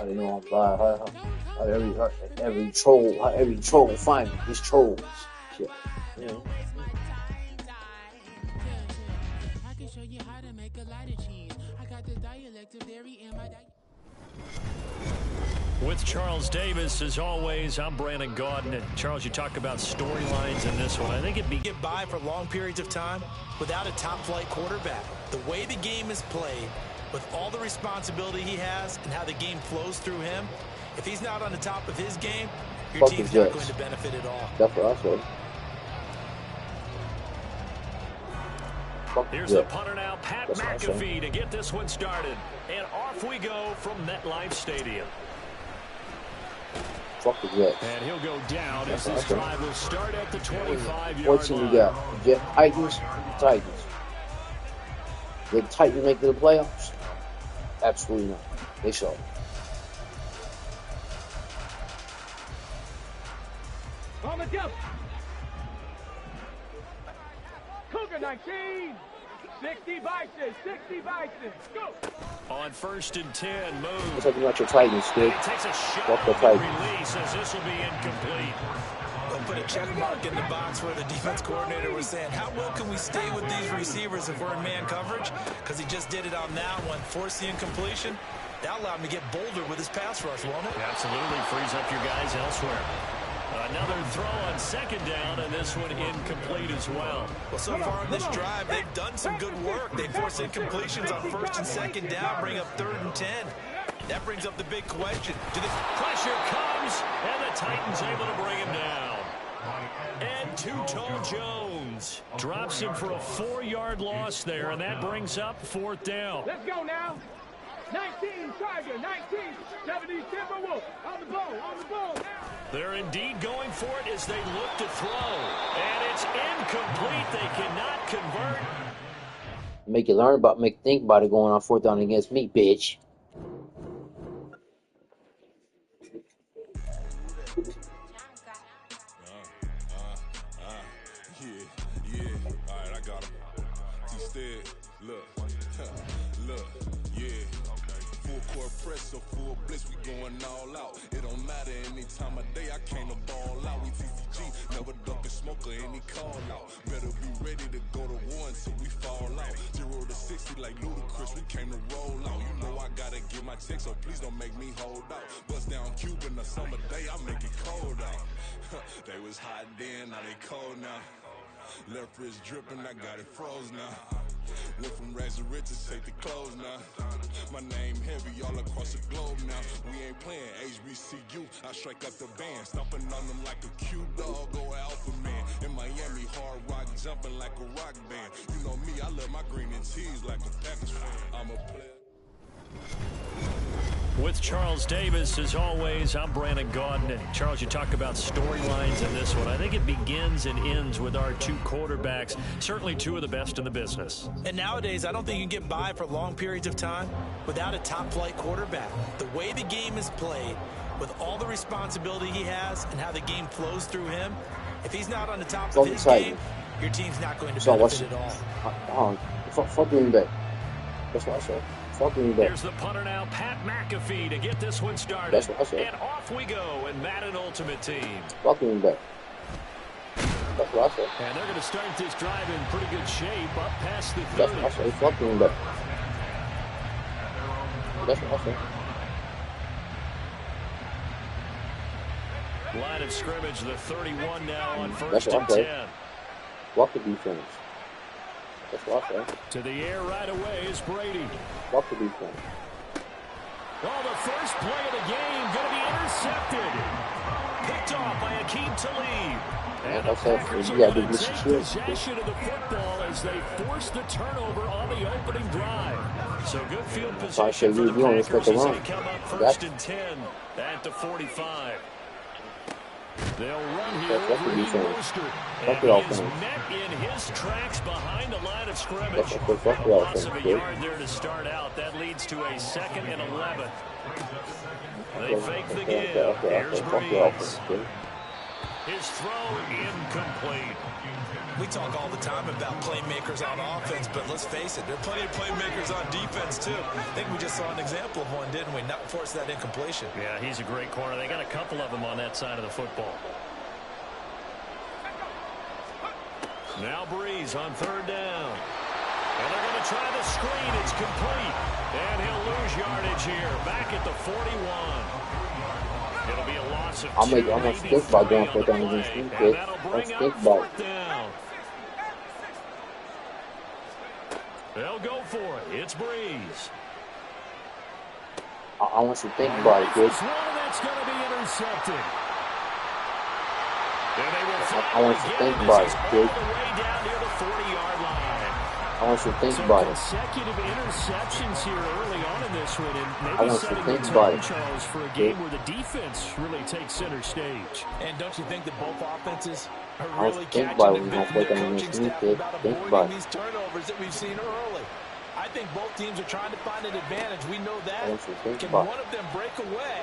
already know I'm bad. Every troll find me. These trolls. Shit. Yeah. With Charles Davis, as always, I'm Brandon Gaudin. And Charles, you talk about storylines in this one. I think it'd be get by for long periods of time without a top-flight quarterback. The way the game is played, with all the responsibility he has and how the game flows through him, if he's not on the top of his game, your team's not going to benefit at all. That's what I said. Here's the punter now, Pat McAfee, to get this one started. And off we go from MetLife Stadium. Fuck the Jets. And he'll go down as this drive will start at the 25-yard what team you got? Titans? Titans. Did the Titans make it to the playoffs? Absolutely not. They saw it. On the jump. Cougar 19. 60 Bison. 60 Bison. Go. On 1st and 10, move. Looks like you got your Titans, dude. Takes a shot. Fuck the Titans. Release as this will be incomplete. They'll put a check mark in the box where the defense coordinator was saying, how well can we stay with these receivers if we're in man coverage? Because he just did it on that one, forced the incompletion. That allowed him to get bolder with his pass rush, won't it? Absolutely. Frees up your guys elsewhere. Another throw on 2nd down, and this one incomplete as well. Well, so far on this drive, they've done some good work. They forced incompletions on 1st and 2nd down, bring up 3rd and 10. That brings up the big question. Pressure comes, and the Titans able to bring him down. And Too-Tall Jones drops him for a 4-yard loss there, and that brings up 4th down. Let's go now. 19 Tiger, 19, 70 Timberwolf, on the ball now. They're indeed going for it as they look to throw. And it's incomplete. They cannot convert. Make you think about it going on 4th down against me, bitch. Yeah. All right, I got him. Instead, look, yeah. Full court press, so full blitz, we going all out. It don't matter any time of day, I came to ball out. We TCG, never duck a smoker, any call out. Better be ready to go to war until we fall out. 0 to 60 like Ludacris, we came to roll out. You know I gotta get my check, so please don't make me hold out. Bust down Cuban a summer day, I make it cold out. They was hot then, now they cold now. Left wrist dripping, I got it froze now. Went from rags to riches, take the clothes now. My name heavy all across the globe now. We ain't playing HBCU, I strike up the band. Stomping on them like a Q-dog or Alpha Man. In Miami, hard rock jumping like a rock band. You know me, I love my green and tees like a Packers fan. I'm a player. With Charles Davis, as always, I'm Brandon Gaudin. And Charles, you talk about storylines in this one. I think it begins and ends with our 2 quarterbacks, certainly 2 of the best in the business. And nowadays, I don't think you can get by for long periods of time without a top-flight quarterback. The way the game is played, with all the responsibility he has and how the game flows through him, if he's not on the top of his game, your team's not going to benefit at all. Fuck Green Bay. That's what I said. Here's the punter now, Pat McAfee, to get this one started. That's what I said. And off we go in Madden Ultimate Team. Fucking back. That's what I said. And they're going to start this drive in pretty good shape, up past the 30. That's what I said. Fucking back. That's what I said. Line of scrimmage, the 31 now on 1st and 10. Walk the defense. That's what I said. To the air right away is Brady. Walk the defense. Oh, the first play of the game going to be intercepted. Picked off by Akeem Talib. And the Packers are going to take possession of the football as they force the turnover on the opening drive. So good field position for the Packers as they come up 1st and 10 at the 45. They'll run here over Mostert. And he is met in his tracks behind the line of scrimmage. A loss of a yard there to start out. That leads to a 2nd and 11. They fake the give. Here's Breeze. His throw incomplete. We talk all the time about playmakers on offense, but let's face it, there are plenty of playmakers on defense, too. I think we just saw an example of one, didn't we? Not force that incompletion. Yeah, he's a great corner. They got a couple of them on that side of the football. Now Breeze on third down. And they're going to try the screen. It's complete. And he'll lose yardage here. Back at the 41. It'll be a loss of 2, I'm gonna stick by going for down against me, kid. I'm stick by. They'll go for it. It's Breeze. I want you to think about it, kid. That's going to be intercepted. I want you to think about it, kid. I want you to think about it. Consecutive interceptions here early on in this one, and I maybe want you to setting think the about tone, it. Charles, for a game where the defense really takes center stage. And don't you think that both offenses are I want you really to think catching about and it when you bending play their down coaching against me, staff kid. about Think about avoiding it. these turnovers that we've seen early? I think both teams are trying to find an advantage. We know that. I want you to think Can about one it. of them break away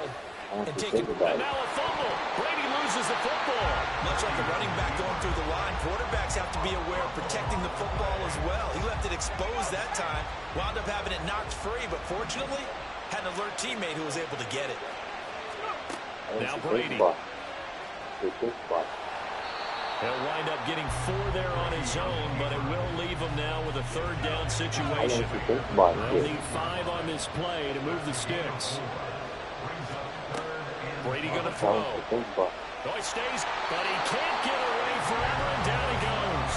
I want and you to take think it? about And it. now a fumble. Brady loses the football. Much like a running back going through the line, quarterbacks have to be aware of protecting the football as well. He left it exposed that time, wound up having it knocked free, but fortunately, had an alert teammate who was able to get it. Now Think Brady. about it. Think about it. He'll wind up getting 4 there on his own, but it will leave him now with a third down I want situation. you to think about it, They'll kid. need 5 on this play to move the sticks. Brady going to I throw. want you to think about it. Oh, he stays, but he can't get away forever, and down he goes.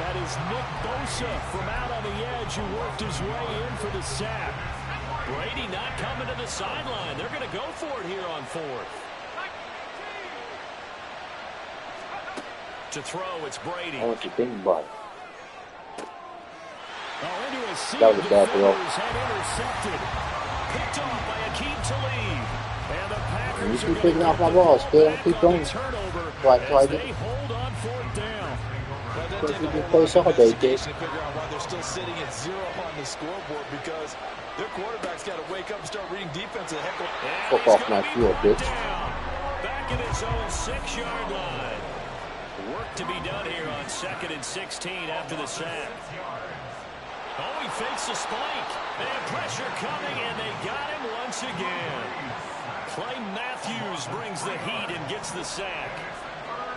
That is Nick Bosa from out on the edge who worked his way in for the sack. Brady not coming to the sideline. They're going to go for it here on 4th. To throw, it's Brady. I want you to think about it. Into a sea That was a bad throw. and intercepted. Picked off by Akeem Talib. And the Packers You keep picking off my balls, kid. I keep going. turnover Like as I they did. hold on 4th down. Well, it Because doesn't we take a can whole play lot of soccer, kid. investigation to figure out why they're still sitting at 0 on the scoreboard, because their quarterback's got to wake up and start reading defense a heck of a... Fuck off my field, bitch. Back at his own 6-yard line. Work to be done here on 2nd and 16 after the sack. Oh, he fakes a spike. They have pressure coming, and they got him once again. Clay Matthews brings the heat and gets the sack.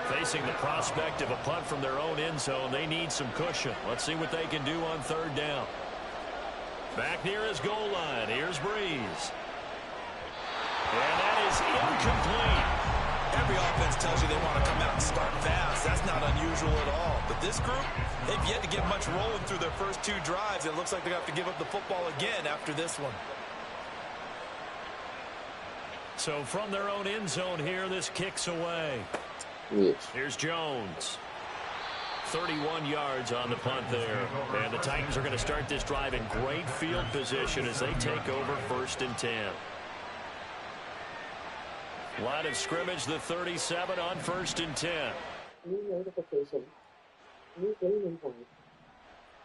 Facing the prospect of a punt from their own end zone, they need some cushion. Let's see what they can do on 3rd down. Back near his goal line, here's Breeze. And that is incomplete. Every offense tells you they want to come out and start fast. That's not unusual at all. But this group, they've yet to get much rolling through their first 2 drives. It looks like they're going to have to give up the football again after this one. So from their own end zone here, this kicks away. Yes. Here's Jones. 31 yards on the punt there. And the Titans are going to start this drive in great field position as they take over 1st and 10. Line of scrimmage, the 37 on 1st and 10. New notification. New gaming time.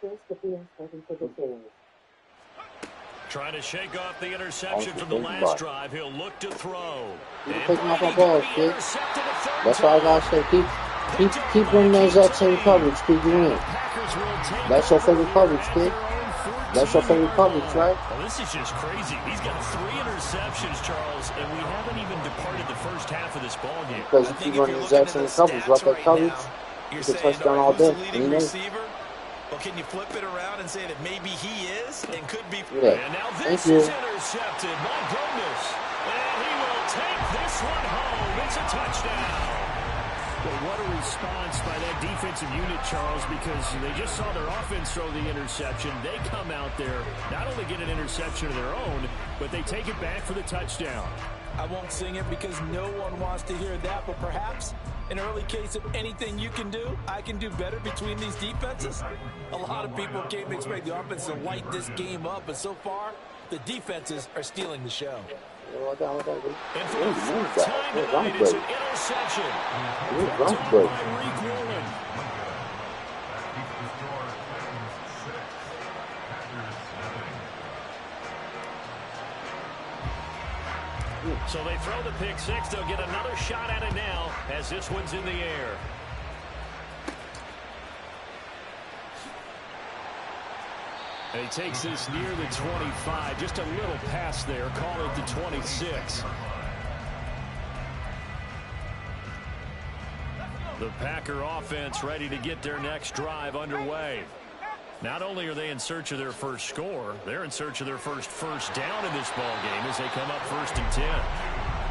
Press the PS button for details. Trying to shake off the interception from the last drive. He'll look to throw. You're picking off my balls, kid. That's all I gotta say. Keep running that exact same coverage. Keep doing it. That's your favorite coverage, kid. That's your favorite coverage, right? Well, this is just crazy. He's got 3 interceptions, Charles, and we haven't even departed the first half of this ballgame. Because you keep running the exact same coverage. Rough that coverage. You can touchdown all day. You know? Well, can you flip it around and say that maybe he is and could be? Yeah. And now Thank this you. is intercepted. My goodness. And he will take this one home. It's a touchdown. Well, what a response by that defensive unit, Charles, because they just saw their offense throw the interception. They come out there, not only get an interception of their own, but they take it back for the touchdown. I won't sing it because no one wants to hear that, but perhaps an early case of anything you can do, I can do better between these defenses. A lot of people came to expect the offense to light this game up, but so far, the defenses are stealing the show. And for the 4th time tonight, it's an interception. Picked off by Reek Woolen. So they throw the pick six. They'll get another shot at it now as this one's in the air. And he takes this near the 25. Just a little pass there. Call it the 26. The Packer offense ready to get their next drive underway. Not only are they in search of their first score, they're in search of their first down in this ball game as they come up 1st and 10.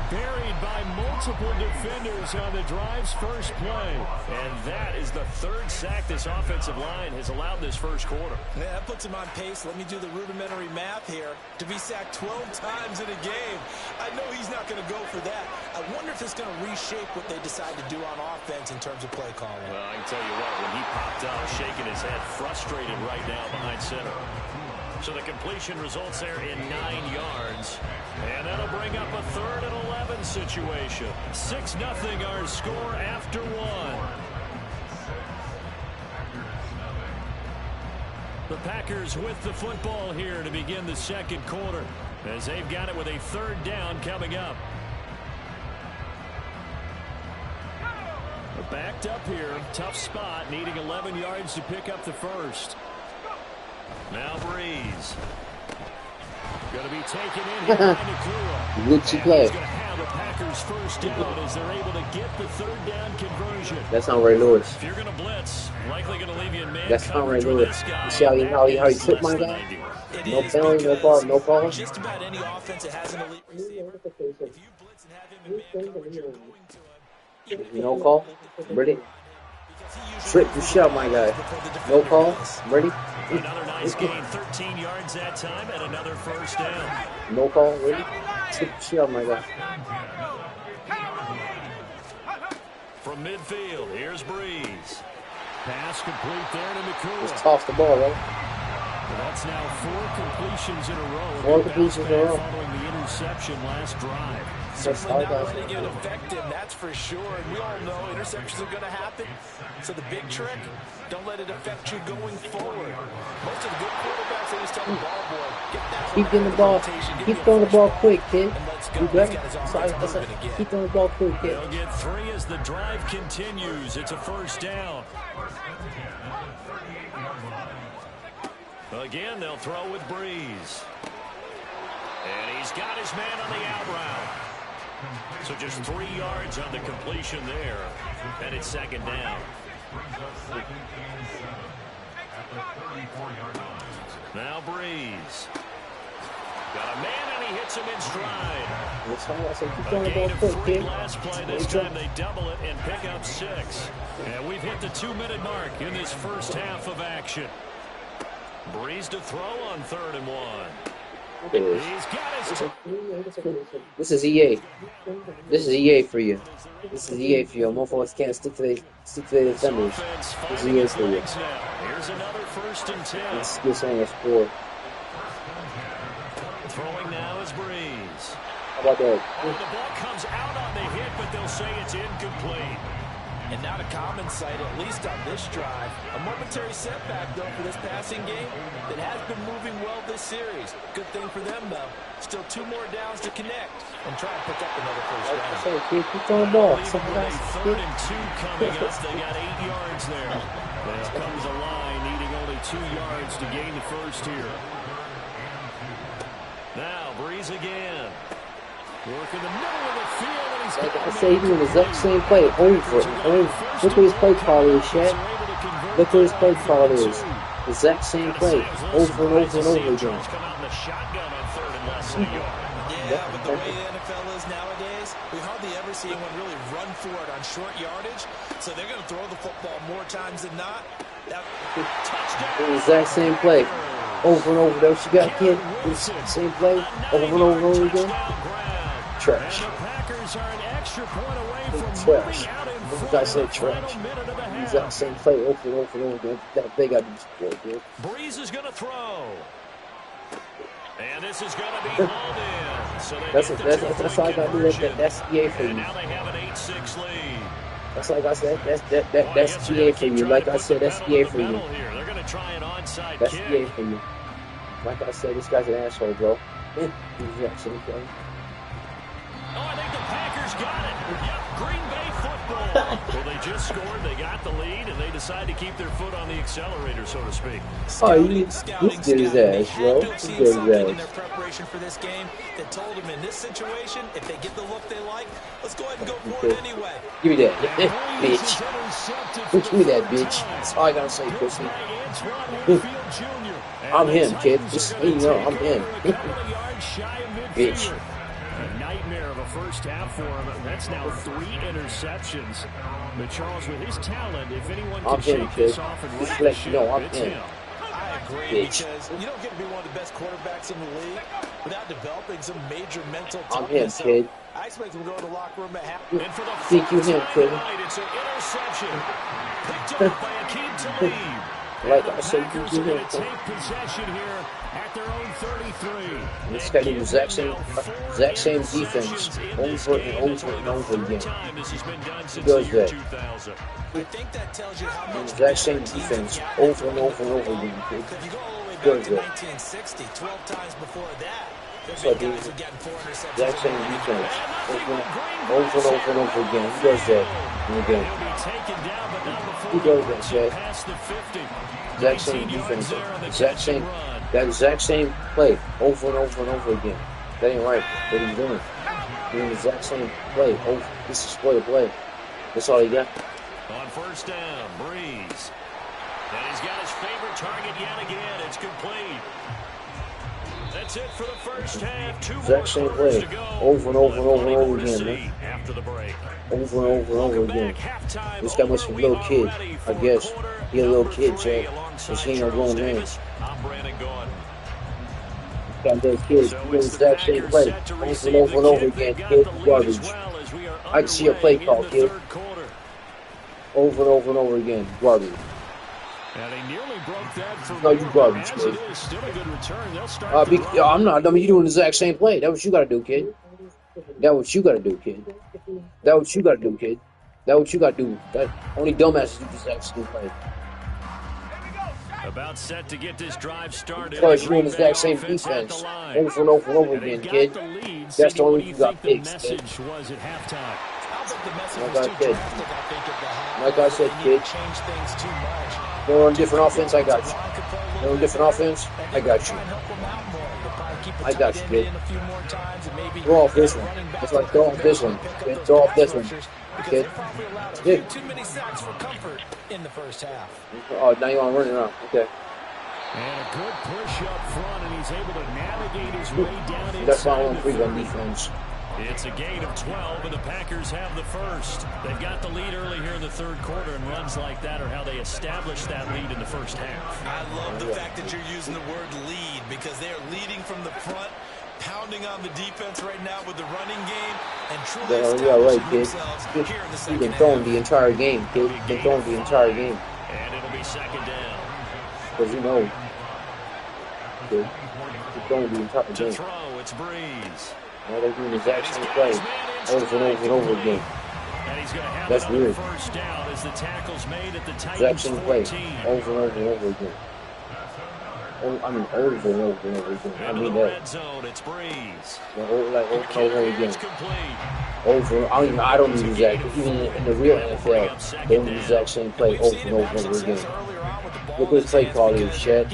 Buried by multiple defenders on the drive's first play. And that is the 3rd sack this offensive line has allowed this first quarter. Yeah, that puts him on pace. Let me do the rudimentary math here. To be sacked 12 times in a game, I know he's not going to go for that. I wonder if it's going to reshape what they decide to do on offense in terms of play calling. Well, I can tell you what, when he popped up, shaking his head, frustrated right now behind center. So the completion results there in 9 yards. And that'll bring up a 3rd and 11 situation. 6-0 our score after 1. The Packers with the football here to begin the second quarter as they've got it with a 3rd down coming up. They're backed up here. Tough spot, needing 11 yards to pick up the first. Now Breeze. Going to be taken in here by Nakua. Good to play. He's going to have a Packers first down as they're able to get the 3rd down conversion. That's not Ray Lewis. If you're going to blitz, likely going to leave you in man That's not Ray coverage with Lewis. this guy. You see how he took my guy? No penalty, no call, no call. Just about any offense that has an elite receiver. If you blitz and have him in man coverage, you're going to him. No call. Ready? Trick the shot, my guy. No call. Ready? Another nice gain, 13 yards that time, and another first down. No call. Ready? Trick the shot, my guy. From midfield, here's Breeze. Pass complete there to Nakua. Just toss the ball, right? Well, that's now 4 completions in a row. 4 completions in a row. Following the interception last drive. Certainly not letting it affect him, that's for sure. And we all know interceptions are going to happen. So the big trick, don't let it affect you going forward. Most of the good quarterbacks always tell the ball boy, get that. Keep getting the ball. Keep throwing the ball quick, kid. You better. Keep throwing the ball quick, kid. They'll get 3 as the drive continues. It's a first down. Again, they'll throw with Breeze. And he's got his man on the out route. So just 3 yards on the completion there. And it's 2nd down. Now Breeze. Got a man and he hits him in stride. A gain of 3 last play. This time they double it and pick up 6. And we've hit the 2-minute mark in this first half of action. Breeze to throw on 3rd and 1. He's got his... This is EA. This is EA for you. This is EA for you. Motherfuckers can't stick to their defenders. This is EA for you. Here's another 1st and 10. Let's get some of score. Throwing now is Breeze. How about that? The ball comes out on the hit, but they'll say it's incomplete. And not a common sight, at least on this drive. A momentary setback, though, for this passing game that has been moving well this series. Good thing for them, though. Still 2 more downs to connect and try and pick up another first down. So, kid, keep throwing the ball. With a 3rd and 2 coming up, they got 8 yards there. There comes a line needing only 2 yards to gain the first here. Now, Breeze again. Work in the middle of the field, and he's like I say, he's doing the exact same play over. Look what his play call is, Shaq. Look what his play call is. The exact same play, over and over and over again. Yeah, but the way the NFL is nowadays, we hardly ever see anyone really run for it on short yardage. So they're going to throw the football more times than not. The exact same play, over and over. That's what you got, kid. The same play, over and over and over again. Trash. Trash. This guy said trash. The exact same play, over and over and over again. That big, I do support, dude. Breeze is going to throw. And this is going to be hauled in. So that's all I got to do. That's EA for you. Now they have an 8-6 lead. That's like I said. That's EA for you. Like I said, that's EA for you. They're going to try an onside that's kick. EA for you. Like I said, this guy's an asshole, bro. He's actually playing. I think the Packers got it. Yep, Green Bay football. Well, they just scored, they got the lead, and they decide to keep their foot on the accelerator, so to speak. He's good as ass, bro. He's good as ass. In their preparation for this game that told them in this situation, if they get the look they like, let's go ahead and go for it anyway. Give me that, bitch. Give me that, bitch. That's all I gotta say, pussy. I'm him, kid. Just you know, I'm him. Bitch. A nightmare of a first half for him. That's now 3 interceptions. But Charles, with his talent, if anyone can shake this off and just right let the you know ship, I'm it's him. him. I agree, because you don't get to be one of the best quarterbacks in the league without developing some major mental toughness. I'm him, kid. I expect him to go to the locker room at half. And for the think you him, kid. it's an interception. Picked up by Akeem Talib. Like I said, you Packers do are going him. to take possession here at their own 33. This guy did the exact same defense over and over and over again. He does that. I think that tells you how much The exact same defense over and over and over again. Kid. if you go all the way Does back to that. 1960, 12 times before that. There's So been dude, guys who've gotten 4 interceptions. exact same defense over and over again. He does that again. He does that, Chad. Exact same defense. That exact same play over and over and over again. That ain't right. What he's doing. Doing the exact same play. This is play. That's all he got. On first down, Breeze. And he's got his favorite target yet again. It's complete. That's it for the first half. 2 Exact same more play. to go. Over and over and over and over Plenty more to again, man. see after the break. Over and over and over again. This guy must be a little kid, I guess. He a little kid, Chad. Cause he ain't no grown man. I'm Brandon Gordon. Got a little kid. He doing the exact same play. Over and over and over again. Kid, garbage. I can see a play call, kid. Over and over and over again. Garbage. And they nearly broke that for No, you garbage, as it kid. is, still a good return. They'll start I'm not. I mean, you doing the exact same play. That's what you gotta do, kid. That's what you gotta do, kid. That's what you gotta do, kid. That's what you gotta do. That only dumbasses do the exact same play. about set to get this drive started. Because you're doing the exact same defense over and over and over again, kid. That's the only reason you got picks, kid. Was at halftime. Like I said, kid. They're on different offense, I got you. They're on different offense, I got you. I got you, kid. Throw off this one. That's like throw off this one. Kid. Throw off this one. Kid. Kid. Too many sacks for comfort in the first half. Oh, now you want to run it around. Okay. And a good push up front, and he's able to navigate his way down inside. That's why I want 3 on defense. It's a gain of 12, and the Packers have the first. They've got the lead early here in the third quarter, and runs like that are how they establish that lead in the first half. I love the fact that you're using the word lead, because they are leading from the front, pounding on the defense right now with the running game, and truly establishing themselves here in the second half. You've been throwing the entire game, kid. You've been throwing the entire game. And it'll be second down. Because you know, kid, you're throwing the entire To game. throw, it's Breeze. Now they're doing the exact same play over and over and over again. And he's going to have That's weird. first down as the tackle's made at the Exact Titans same play 14. over and over and over again. I mean, over and over and over again. I Into mean the that. red zone, it's Breeze. Like over and over again. It's complete. Over. I don't do that. Even in the real NFL, they do the exact same play over and over and over again. Look what his play call is, Chad.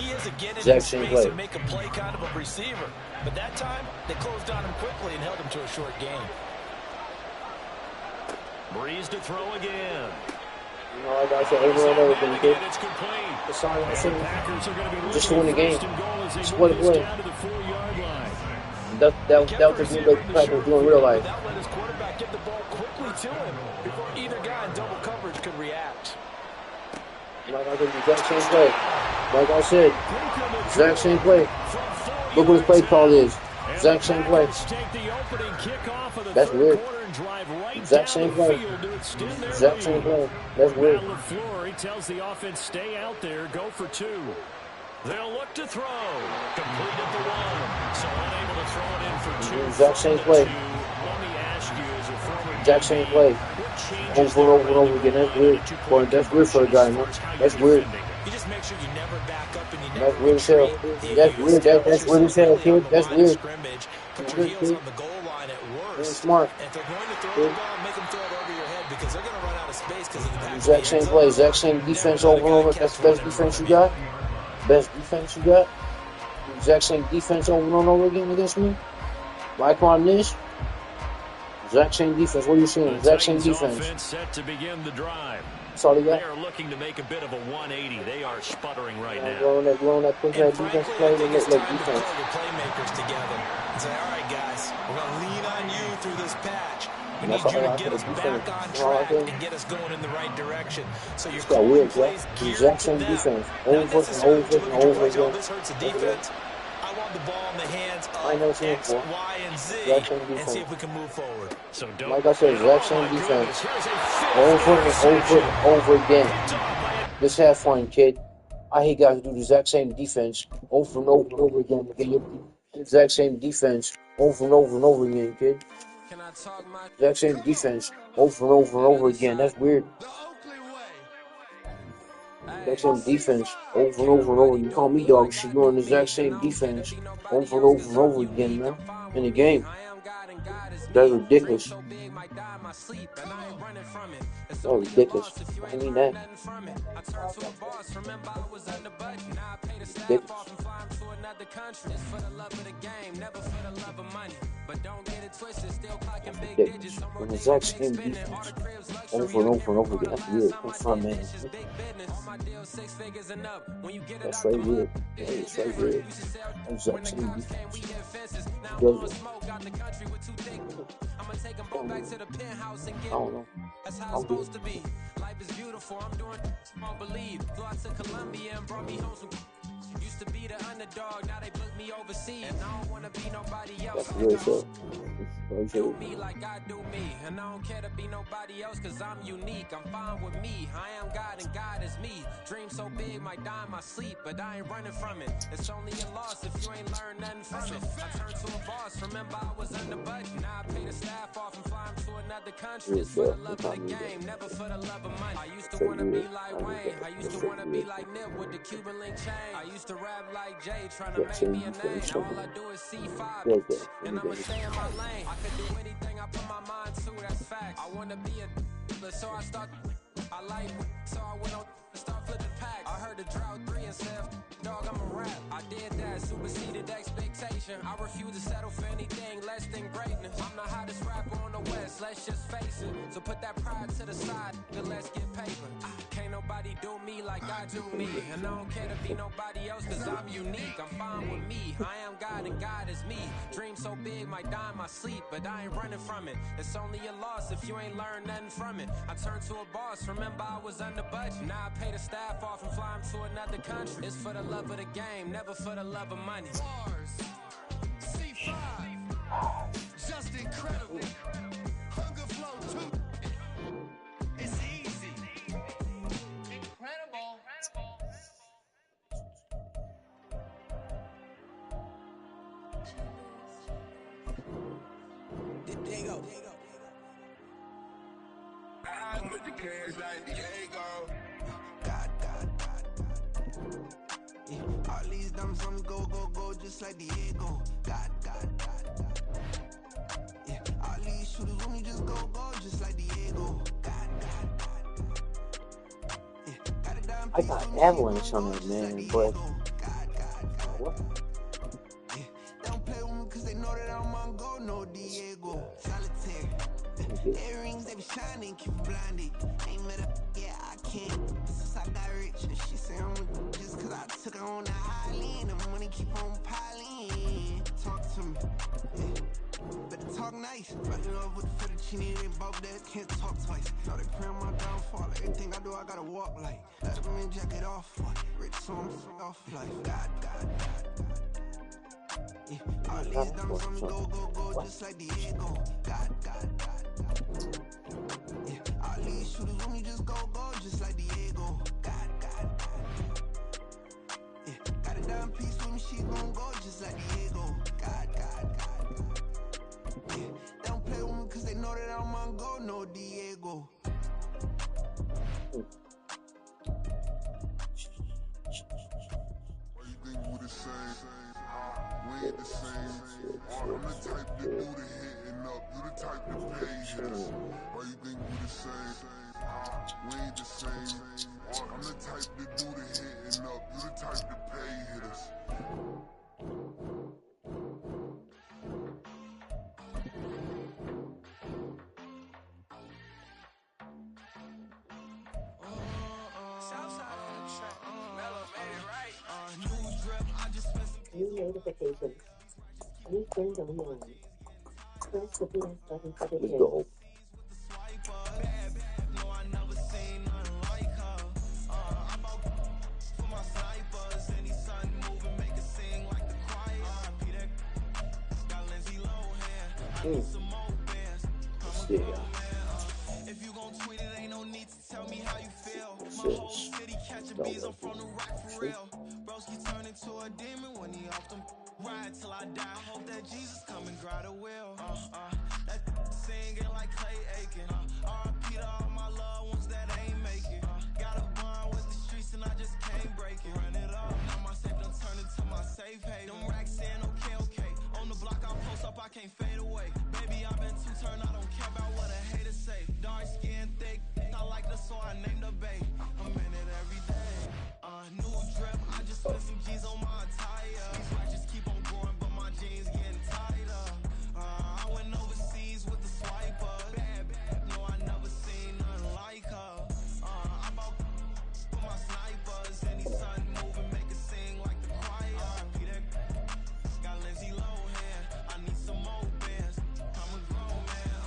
Exact same play. Make a play kind of a receiver. But that time, they closed on him quickly and held him to a short game. Breeze to throw again. You know, like I said, over and over again, kid. It's complete. That's all I'm saying. Packers are going to be Just to win the game. first and goal as they Just move win the this play. down to the 4-yard line. That was the Packers doing in real life. That let his quarterback get the ball quickly to him before either guy in double coverage could react. Like I said, the exact same play. Like I said, exact same play. Look what his play call is. Exact same play. That's weird. Exact same play. Exact same play. That's weird. He tells the offense, stay out there, go for 2. They'll look to throw. Complete at the 1. So unable to throw it in for 2. Exact same play. Let me ask you, as a former Exact same play. Over and over and over again. That's weird. Boy, that's weird for a guy, man. That's weird. You just make sure you never back up and you That's never weird as hell. That's weird. That's weird as hell, kid. That's weird. Put your heels on the goal line at worst. first. Smart. If they're going to throw the ball, make them throw it over your head because they're going to run out of space because of the back. Exact same play, exact same defense over and over. That's the best defense you got? Best defense you got? Exact same defense over and over again against me? Like on this? Exact same defense. What are you saying? Exact same defense. Set to begin the drive. That's all they got. They are looking to make a bit of a 180. They are sputtering right now. Growing that push that defense play to make like defense. The playmakers together and say, all right, guys, we're going to lean on you through this patch. We need you to get us back on track and get us going in the right direction. So you're got weird, bro. Exact same defense. Over and over again. This hurts the defense. I want the ball in the hands I know of X, Y, and Z and see if we can move forward. So like I said, exact same defense. Over and over again. Just have fun, kid. I hate guys who do the exact same defense over and over again. Exact same defense over and over again, kid. Exact same defense over and over again. That's weird. Exact same defense over and over. You call me dog shit. You're on the exact same defense over and over again, man. In the game. That's ridiculous. That's ridiculous. I mean that. Ridiculous. Ridiculous. An exact same defense over and over again. That's weird. That's fun, man. That's right weird. That's right weird. Exact same defense. I don't know. That's how it's supposed to be. Life is beautiful. I'm doing small believe. Flew out to Colombia and brought me home some. Used to be the underdog, now they book me overseas. And I don't wanna be nobody else. That's weird, so. Do me like I do me. And I don't care to be nobody else, cause I'm unique. I'm fine with me. I am God and God is me. Dream so big, might die in my sleep, but I ain't running from it. It's only a loss if you ain't learned nothing from it. I turned to a boss, remember I was under budget. Now I pay the staff off and fly to another country. It's for the love of the game, never for the love of money. I used to wanna be like Wayne. I used to wanna be like Nip with the Cuban link chain. I used to rap like Jay, trying to make me a name. All I do is C5, and I'ma stay in my lane. I could do anything I put my mind to, that's fact. I wanna be a so I start. I like so I went on and start flipping packs. I heard the drought 3 and said, dog, I'm a rap. I did that, superseded expectation. I refuse to settle for anything less than greatness. I'm the hottest rapper on the West, let's just face it. So put that pride to the side, then let's get paper. Can't nobody do me like I do me. And I don't care to be nobody else, cause I'm unique. I'm fine with me. I am God and God is me. Dream so big, might die in my sleep, but I ain't running from it. It's only a loss if you ain't learned nothing from it. I turned to a boss, remember I was under budget. Now I pay the staff off and fly them to another country. It's for the love of the game, never for the love of money. C5, just incredible. Hunger flow 2. It's easy. Incredible. There you go. I'm with the cash like Diego. God. Yeah, all these dumb songs go, just like Diego. God. Yeah, all these shooters when we just go, just like Diego. God. Yeah, got it down. I got Avalanche on it, man, but what? Yeah, don't play with me cause they know that I'm on go, no Diego. Solitaire. Earrings, they be shining, keep blinded. Ain't met up, yeah, I can't. Since I got rich, and she say I'm just cause I took her on the island. The money keep on piling. Talk to me, yeah. Better talk nice. Fucking up with the fettuccine, they both that can't talk twice. Now they pray on my downfall. Everything I do, I gotta walk like. Let them in jacket off, rich, so I'm off life. God. Yeah, all these dumb songs go, just like Diego. God. Yeah, all these shooters when we just go, just like Diego. God. Yeah, got it down peace when she gon' go, just like Diego. God. Yeah, don't play with me cause they know that I'm on go, no Diego. Why you think we the same? We ain't the same. I'm the type to do the hitting up. You the type to pay hitters. Why you think we the same? We ain't the same. I'm the type to do the hitting up. You the type to pay hitters. New notifications. New friend online. Press the PS button for the Let's go. Yeah. If you gon' tweet it, ain't no need to tell me how you feel. This My whole is city catching bees, I'm from the rock for real. Broski turn into a demon when he off them. Ride till I die. I hope that Jesus come and grab the wheel. That singing like Clay Aiken. R.I.P. to all my loved ones that ain't make it. Got a bond with the streets and I just can't break it. Run it up, now my safe done turn into my safe haven. Them racks in, okay. On the block I post up, I can't fade away. Baby, I've been too turned, I don't care about what a hater say. Dark skin, thick, I like the so I named the bay. I'm in it every day. New drip, I just spent some G's on my attire. These ratchets keep on growing, but my jeans getting tighter. I went overseas with the swiper. Bad, no, I never seen nothing like her. I bought for my snipers. Any sun moving, make it sing like the choir. Peter got Lindsay Lohan. I need some more bands. I'm a grown man.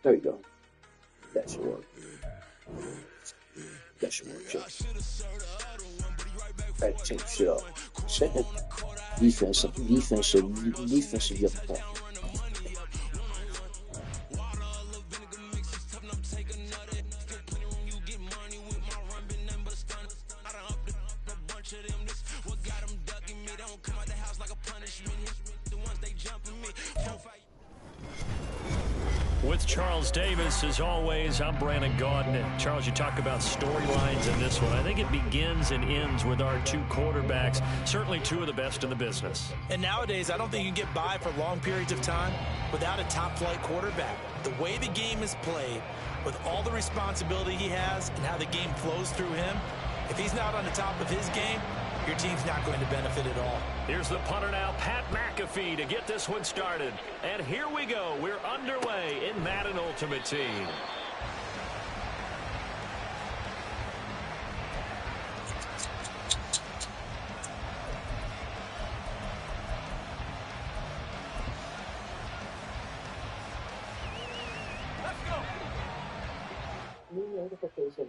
There you go. That should work. That should work. Right, change shit up. Defensive young play. With Charles Davis, as always, I'm Brandon Gaudin. Charles, you talk about storylines in this one. I think it begins and ends with our two quarterbacks, certainly two of the best in the business. And nowadays, I don't think you can get by for long periods of time without a top-flight quarterback. The way the game is played, with all the responsibility he has and how the game flows through him, if he's not on the top of his game, your team's not going to benefit at all. Here's the punter now, Pat McAfee, to get this one started. And here we go. We're underway in Madden Ultimate Team. Let's go. New notification.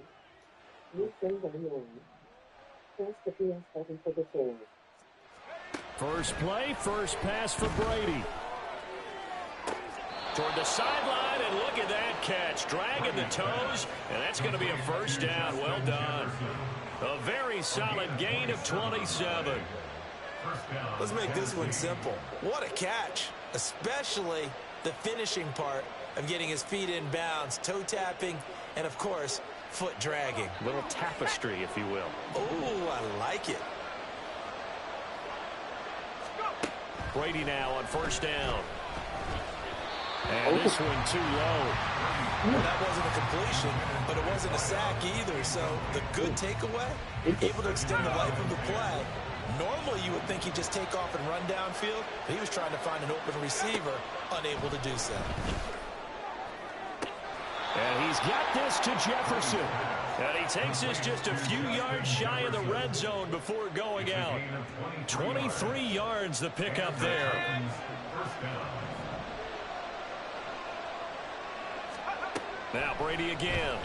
New friend online. Press the PS button for the change. First play, first pass for Brady. Toward the sideline, and look at that catch. Dragging the toes, and that's going to be a first down. Well done. A very solid gain of 27. Let's make this one simple. What a catch, especially the finishing part of getting his feet in bounds, toe tapping, and of course, foot dragging. Little tapestry, if you will. Oh, I like it. Brady now on first down. And this one too low. Well, that wasn't a completion, but it wasn't a sack either. So the good takeaway, able to extend the life of the play. Normally you would think he'd just take off and run downfield, but he was trying to find an open receiver, unable to do so. And he's got this to Jefferson. And he takes this just a few yards shy of the red zone before going out. 23 yards the pickup there. Now Brady again.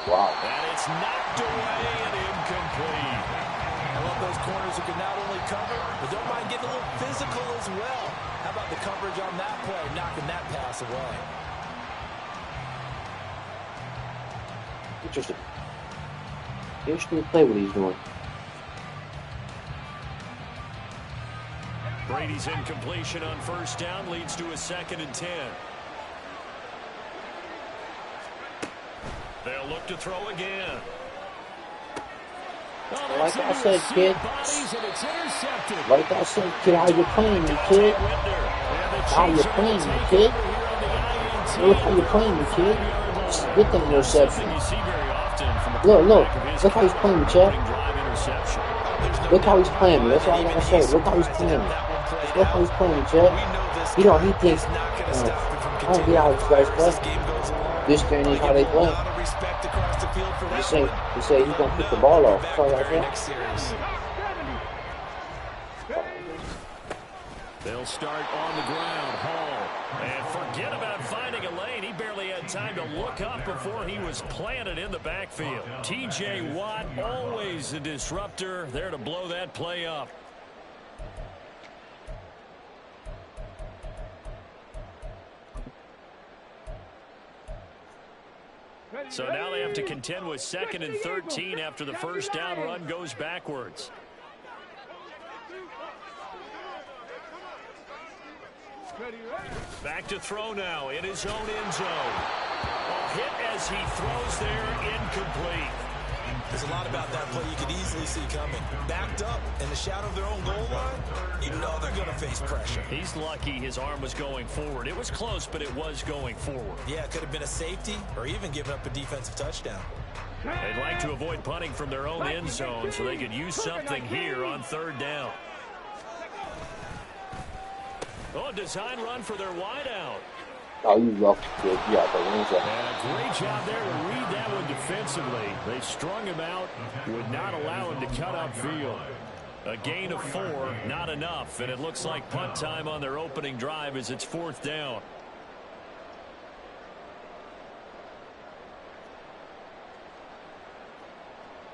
Wow. And it's knocked away and incomplete. I love those corners who can not only cover, but don't mind getting a little physical as well. How about the coverage on that play, knocking that pass away? Interesting. Interesting play what he's doing. Brady's incompletion on first down leads to a 2nd and 10. They'll look to throw again. Like I said, kid. Like I said, kid, how you playing me, kid? How you playing me, kid? Look how you playing me, kid. Get that interception. Look. Look how he's playing me, Chad. Look how he's playing me. That's all I gotta say. Look how he's playing me. Look how he's playing me, Chad. You know, he thinks, I don't get how these guys play. This game is how they play. He say he's gonna pick the ball off. That's all I say. They'll start on the ground. Hall. And forget about finding a lane. He barely had time to look up before he was planted in the backfield. T.J. Watt, always a disruptor, there to blow that play up. So now they have to contend with 2nd and 13 after the first down run goes backwards. Back to throw now in his own end zone. A hit as he throws there, incomplete. There's a lot about that play you could easily see coming. Backed up in the shadow of their own goal line, you know they're going to face pressure. He's lucky his arm was going forward. It was close, but it was going forward. Yeah, it could have been a safety or even given up a defensive touchdown. They'd like to avoid punting from their own end zone so they could use something here on 3rd down. Oh, a design run for their wideout. Oh, you lucky, kid. You got the wings up. Yeah, great job there to read that one defensively. They strung him out, would not allow him to cut upfield. A gain of 4, not enough, and it looks like punt time on their opening drive as it's 4th down.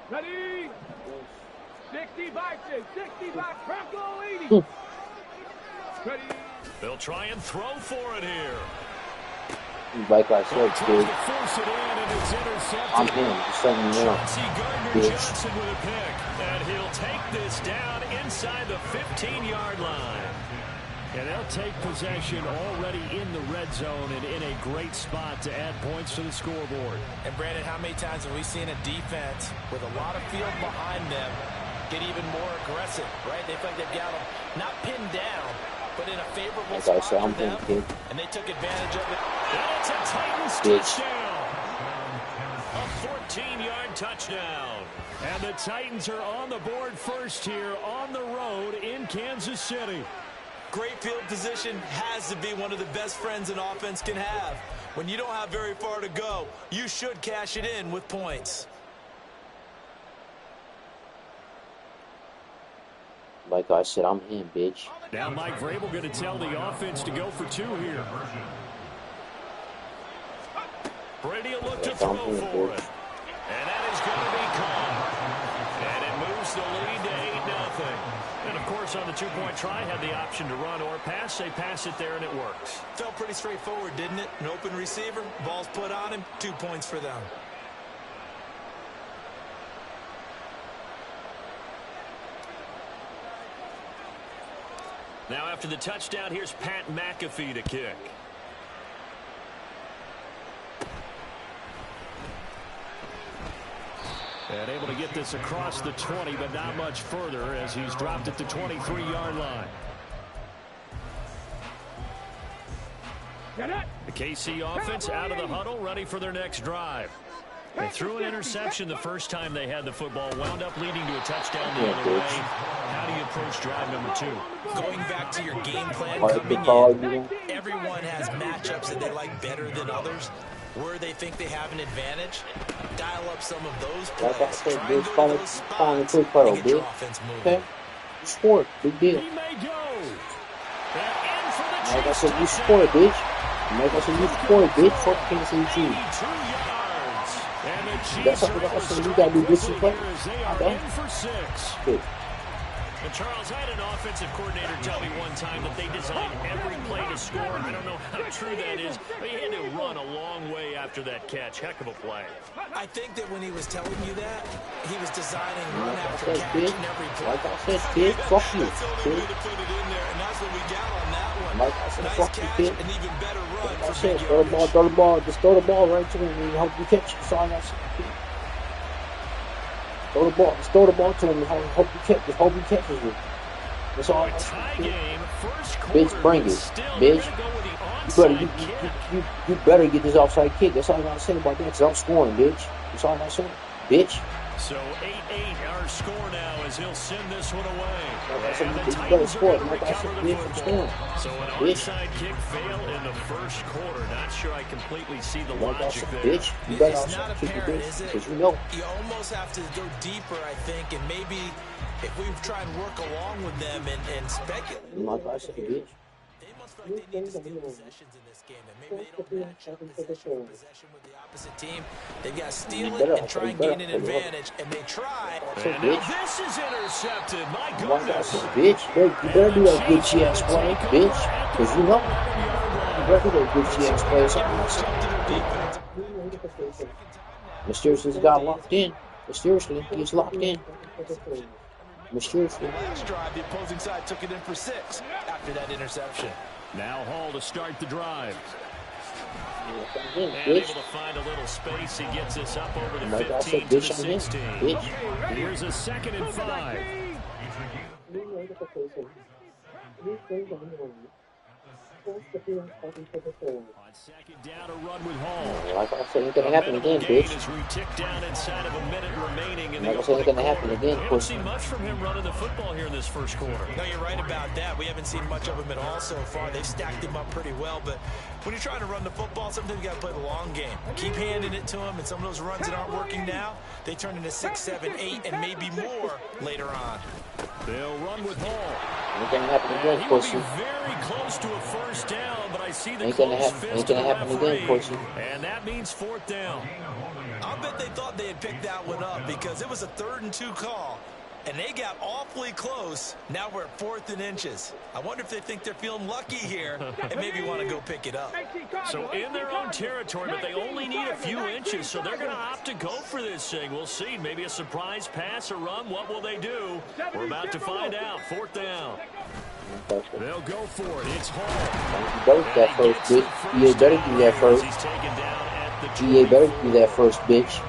Ready? 60 by 60 by Bronco 80. Ready? They'll try and throw for it here. Like I said, kid, I'm him. Just letting you know. Johnson with a pick, and he'll take this down inside the 15-yard line. And they'll take possession already in the red zone and in a great spot to add points to the scoreboard. And Brandon, how many times have we seen a defense with a lot of field behind them get even more aggressive, right? They feel like they've got them not pinned down, but in a favorable spot for them, and they took advantage of it. And it's a Titans touchdown. A 14-yard touchdown. And the Titans are on the board first here on the road in Kansas City. Great field position has to be one of the best friends an offense can have. When you don't have very far to go, you should cash it in with points. Like I said, I'm him, bitch. Now Mike Vrabel going to tell the offense to go for 2 here. Brady will look to throw for it. And that is going to be caught. And it moves the lead to 8-0. And, of course, on the 2-point try, had the option to run or pass. They pass it there, and it works. Felt pretty straightforward, didn't it? An open receiver, ball's put on him, 2 points for them. Now, after the touchdown, here's Pat McAfee to kick. And able to get this across the 20, but not much further as he's dropped at the 23-yard line. The KC offense out of the huddle, ready for their next drive. They threw an interception the first time they had the football, wound up leading to a touchdown the other way. How do you approach drive number 2? Going back to your game plan coming in, everyone has matchups that they like better than others. Where they think they have an advantage, dial up some of those plays. Like I said, bitch, find a quick puddle, bitch. Okay? You scored. Big deal. He may go. Like I said, you scored, bitch. Like I said, you scored, bitch. Fuck Kansas City Chiefs. That's something I said. You gotta be disciplined. Okay? Good. And Charles, had an offensive coordinator tell me one time that they designed every play to the score. I don't know how true that is, but he had to run a long way after that catch. Heck of a play. I think that when he was telling you that, he was designing run Like I after said, catch kid. in every play. Like I said, kid. Fuck you, That's the only way kid. to put it in there, and that's what we got on that one. Like I said, Nice fuck you, catch, kid. an even better run Like I for said, big throw the ball, yardage. throw the ball. Just throw the ball right to him and hope you catch it. That's all I said, kid. Throw the ball. Just throw the ball to him and hope you catch. Just hope he catches it. That's all I said, kid. Bitch, bring it. Bitch. You better get this offside kick. That's all I gotta say about that, because I'm scoring, bitch. That's all I gotta say. Bitch. So 8-8 our score now as he'll send this one away. Like I said, And the you better Titans are score. going to Like I recover said, the bitch, I'm football. scoring. So an Bitch. onside kick fail in the first quarter. Not sure I completely see the Like I logic said, there. bitch. You better It's not offside kick it, apparent, bitch. is it? Because you know. You almost have to go deeper, I think, and maybe if we try and work along with them and speculate. Like I said, bitch. They must feel like they need to steal possessions in this game, and maybe they don't match up possession for possession with the opposite team. They've got to steal it and try and gain an advantage, and they try. And now this is intercepted. My Like I goodness. said, bitch. You better do that good GX play, bitch. Because you know. You better do that good GX play. That's all I said. Mysteriously got locked in. Mysteriously, he's locked in. Mysteriously. Last drive, the opposing side took it in for 6 after that interception. Now Hall to start the drive. Yeah, And bitch. able to find a little space. He gets us up over the Like I 15 said, to the bitch, I'm in. 16. Bitch. Here's a 2nd and 5. New notification. New things on the line. Press the PS button for the phone. On 2nd down, a run with Hall. Like I said, ain't gonna happen again, gain bitch. as we tick down inside of a minute remaining in the Like I said, ain't gonna happen again, We haven't pussy. seen much from him running the football here in this first quarter. No, you're right about that. We haven't seen much of him at all so far. They've stacked him up pretty well, but when you're trying to run the football, sometimes you got to play the long game. Keep handing it to him, and some of those runs that aren't working now, they turn into 6, 7, 8, and maybe more later on. They'll run with Hall. Ain't gonna happen And again, he will pussy. be very close to a first down, but I see the Ain't gonna close happen. fist Ain't of the gonna happen referee. again, pussy. And that means 4th down. I'll bet they thought they had picked that one up because it was a 3rd and 2 call, and they got awfully close. Now we're at 4th and inches. I wonder if they think they're feeling lucky here and maybe want to go pick it up. So in their own territory, but they only need a few inches, so they're going to opt to go for this thing. We'll see. Maybe a surprise pass or run. What will they do? We're about to find out. 4th down. They'll go for it. It's Hall. You better get that first, bitch. EA better do that first. He's taken down at the EA better do that first, bitch.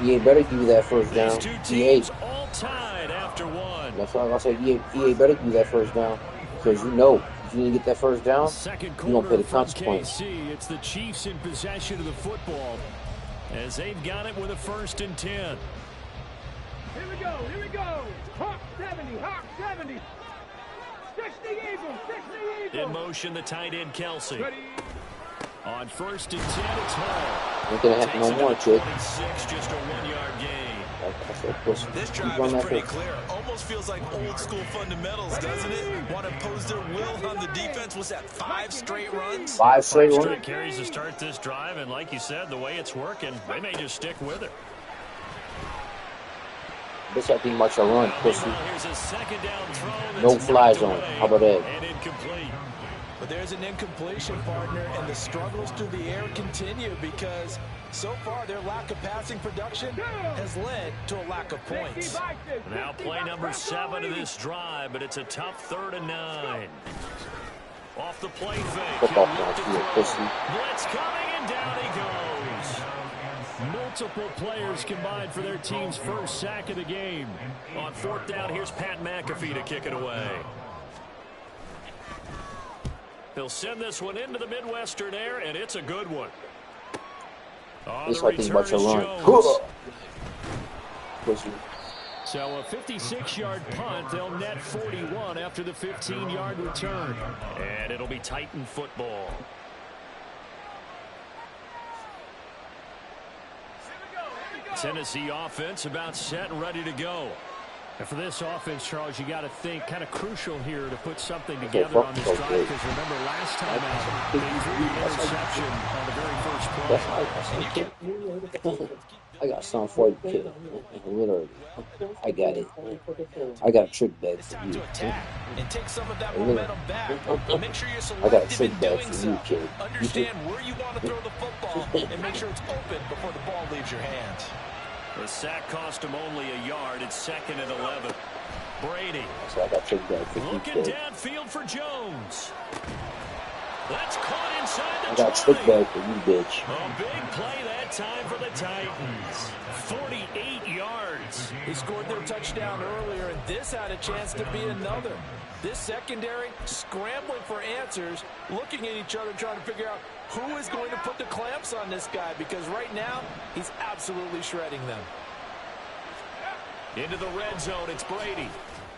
EA better give you that first down. These two EA. teams all tied after one. That's why I said EA better give you that first down. Because you know, if you didn't get that first down, Second you're going to pay the quarter from consequence. KC. It's the Chiefs in possession of the football as they've got it with a 1st and 10. Here we go, here we go. Hawk 70, Hawk 70. 60 Eagles, 60 In Eagles. motion, the tight end Kelsey. Ready. On 1st and 10, it's Hall. Ain't going to happen no Takes it more, to kid. 26, just a 1-yard gain. Like I said, pussy. This Keep drive on is that pretty first. clear. Almost feels like old school fundamentals, doesn't it? Want to impose their will on the defense. Was that 5 straight runs? 5 straight Straight runs. carries to start this drive, and like you said, the way it's working, they may just stick with it. Bitch, I think about your run, pussy. Here's a 2nd down throw. No that's fly knocked zone. away How about that? And incomplete. But there's an incompletion, partner, and the struggles through the air continue because so far their lack of passing production has led to a lack of points. Now play number 7 of this drive, but it's a tough 3rd and 9. Off the play fake. Football He'll look to field, throw. pussy. Blitz coming, and down he goes. Multiple players combined for their team's first sack of the game. On 4th down, here's Pat McAfee to kick it away. He'll send this one into the Midwestern air, and it's a good one. On This the I think about return your is run. Jones. Pussy. So a 56-yard punt. They'll net 41 after the 15-yard return. And it'll be Titan football. Tennessee offense about set and ready to go. And for this offense, Charles, you got to think kind of crucial here to put something together on this drive. Because remember, last time out, they threw the interception on the very first play. That's right. New notification. I got some for you, kid. Literally. I got it. I got a trick bag It's for time you. to attack and take some of that momentum back. But make sure you're I got a selective trick in bag doing for so. you, kid. Understand where you want to throw the football and make sure it's open before the ball leaves your hands. The sack cost him only a yard. It's 2nd and 11. Brady. So I got trick bag for you, Looking kid. downfield for Jones. That's caught inside the I got a trick bag for you, bitch. A big play that time for the Titans. 48 yards. He scored their touchdown earlier, and this had a chance to be another. This secondary scrambling for answers, looking at each other, trying to figure out who is going to put the clamps on this guy, because right now, he's absolutely shredding them. Into the red zone, it's Brady.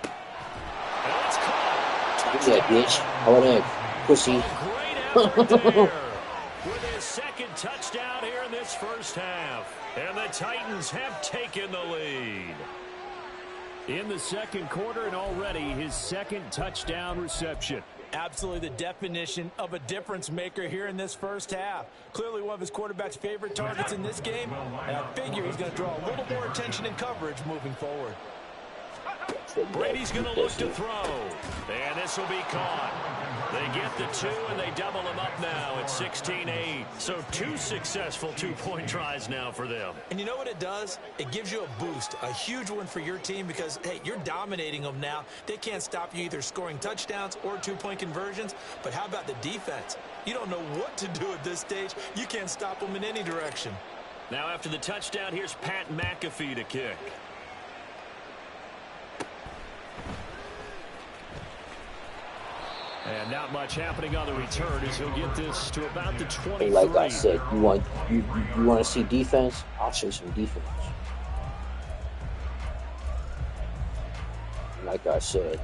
And it's caught. Give me that, bitch. How about that, pussy? Great effort there. With his 2nd touchdown here in this first half. And the Titans have taken the lead. In the 2nd quarter, and already his 2nd touchdown reception. Absolutely the definition of a difference maker here in this first half. Clearly one of his quarterback's favorite targets in this game. And I figure he's going to draw a little more attention and coverage moving forward. Brady's going to look to throw. And this will be caught. They get the 2, and they double him up now at 16-8. So 2 successful 2-point tries now for them. And you know what it does? It gives you a boost, a huge one for your team because, hey, you're dominating them now. They can't stop you either scoring touchdowns or 2-point conversions. But how about the defense? You don't know what to do at this stage. You can't stop them in any direction. Now after the touchdown, here's Pat McAfee to kick. And not much happening on the return as he'll get this to about the 23. Like I said, you want to see defense? I'll show you some defense. Like I said,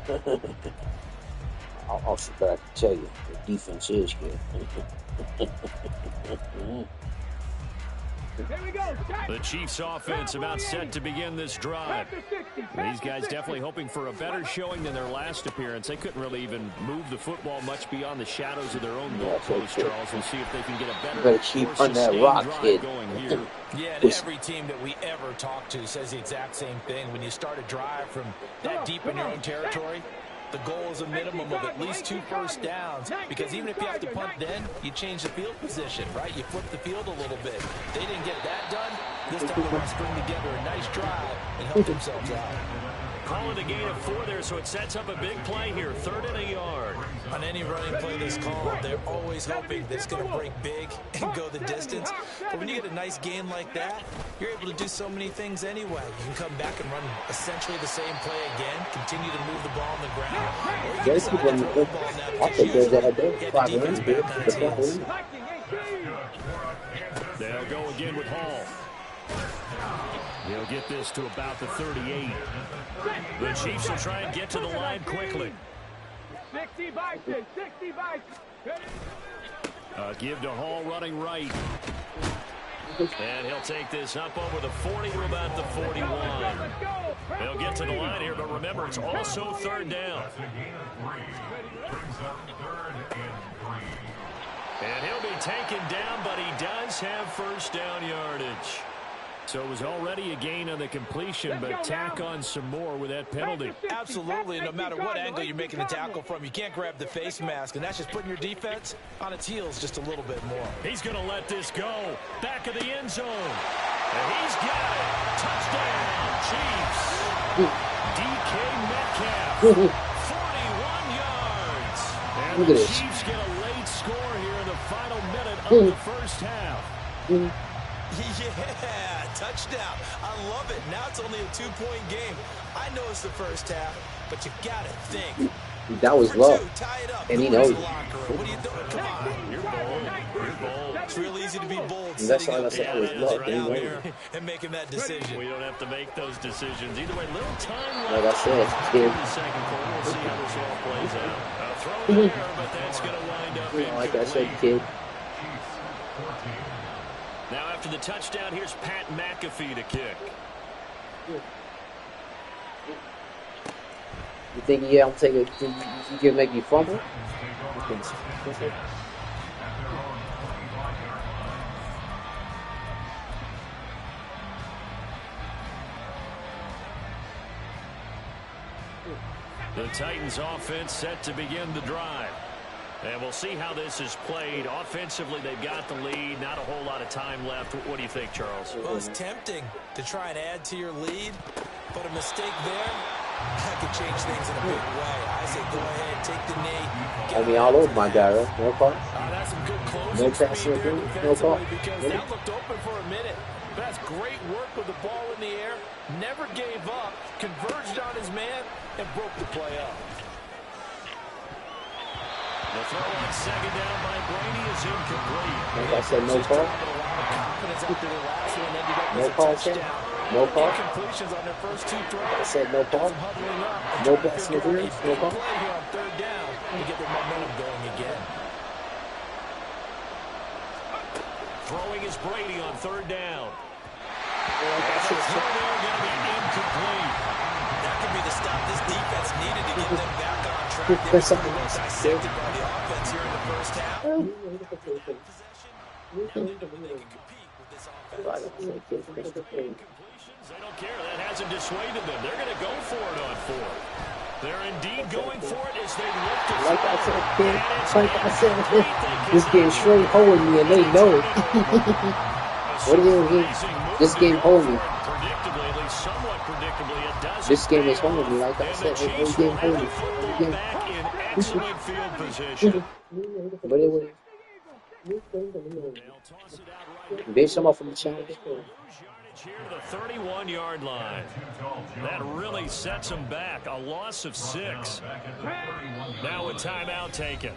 I'll sit back and tell you the defense is here. Here we go. The Chiefs offense about set to begin this drive. These guys definitely hoping for a better showing than their last appearance. They couldn't really even move the football much beyond the shadows of their own goalpost, Charles. We'll see if they can get a better keep on that rock, kid. Yeah, and every team that we ever talk to says the exact same thing. When you start a drive from that deep in your own territory, the goal is a minimum of at least 2 first downs, because even if you have to punt then, you change the field position, right? You flip the field a little bit. They didn't get that done. This time they want to string together a nice drive and help themselves out. Calling a gain of 4 there, so it sets up a big play here. 3rd and a yard. On any running play that's called, they're always hoping that it's going to break big and go the distance. But when you get a nice gain like that, you're able to do so many things anyway. You can come back and run essentially the same play again, continue to move the ball on the ground, or you can decide to throw the ball now because you get the defense back on its heels. They'll go again with Hall. He'll get this to about the 38. The Chiefs will try and get to the line quickly. 60 Bison, 60 Bison. Give to Hall running right. And he'll take this up over the 40 to about the 41. They'll get to the line here, but remember, it's also 3rd down. And he'll be taken down, but he does have first down yardage. So it was already a gain on the completion, but tack on some more with that penalty. Absolutely, no matter what angle you're making the tackle from, you can't grab the face mask, and that's just putting your defense on its heels just a little bit more. He's going to let this go. Back of the end zone. And he's got it. Touchdown, Chiefs. DK Metcalf, 41 yards. And Look the at this. Chiefs get a late score here in the final minute of the first half. Yeah, touchdown. I love it. Now it's only a 2-point game. I know it's the first half, but you got to think. That was love. And he knows it. What are you doing? Come on. You're bold. You're bold. It's real easy to be bold. That's all I said. Was love. right And he out knows there it. And making that decision. We don't have to make those decisions. Either way, little time Like left I said, kid. in the second quarter. We'll see how this all plays out. A throw there, but that's going to wind up Like I said, incomplete. kid. Now after the touchdown, here's Pat McAfee to kick. You think he don't take it? You can make you fumble? The Titans offense set to begin the drive. And we'll see how this is played. Offensively, they've got the lead. Not a whole lot of time left. What do you think, Charles? Well, it's tempting to try and add to your lead, but a mistake there, that could change things in a big way. I say go ahead, take the knee. I mean, all over my guy, right? No call. That's some good closing. No passing through. No call. Because that looked open for a minute. But that's great work with the ball in the air. Never gave up. Converged on his man and broke the play up. The throw on second down by Brady is incomplete. Like I said, no call. No call, Sam. No call. Completions on their first two throws. I said no call. No passing through. No call. On third down to get the momentum going again. Throwing is Brady on third down. That's going to be incomplete. That could be the stop this defense needed to get them back on track. They were dissected by the offense here in the first half. They don't care. That hasn't dissuaded them. They're going to go for it on fourth. They're indeed going for it as they look to like I said, this game straight holding me and they know it. What do you mean? This game holding me. Predictably, at least somewhat predictably, it does. This game is holding me, like I said. This game holding me. Back in excellent field position. But it was. Based on from the challenge. Here to the 31-yard line. That really sets them back. A loss of 6. Now a timeout taken.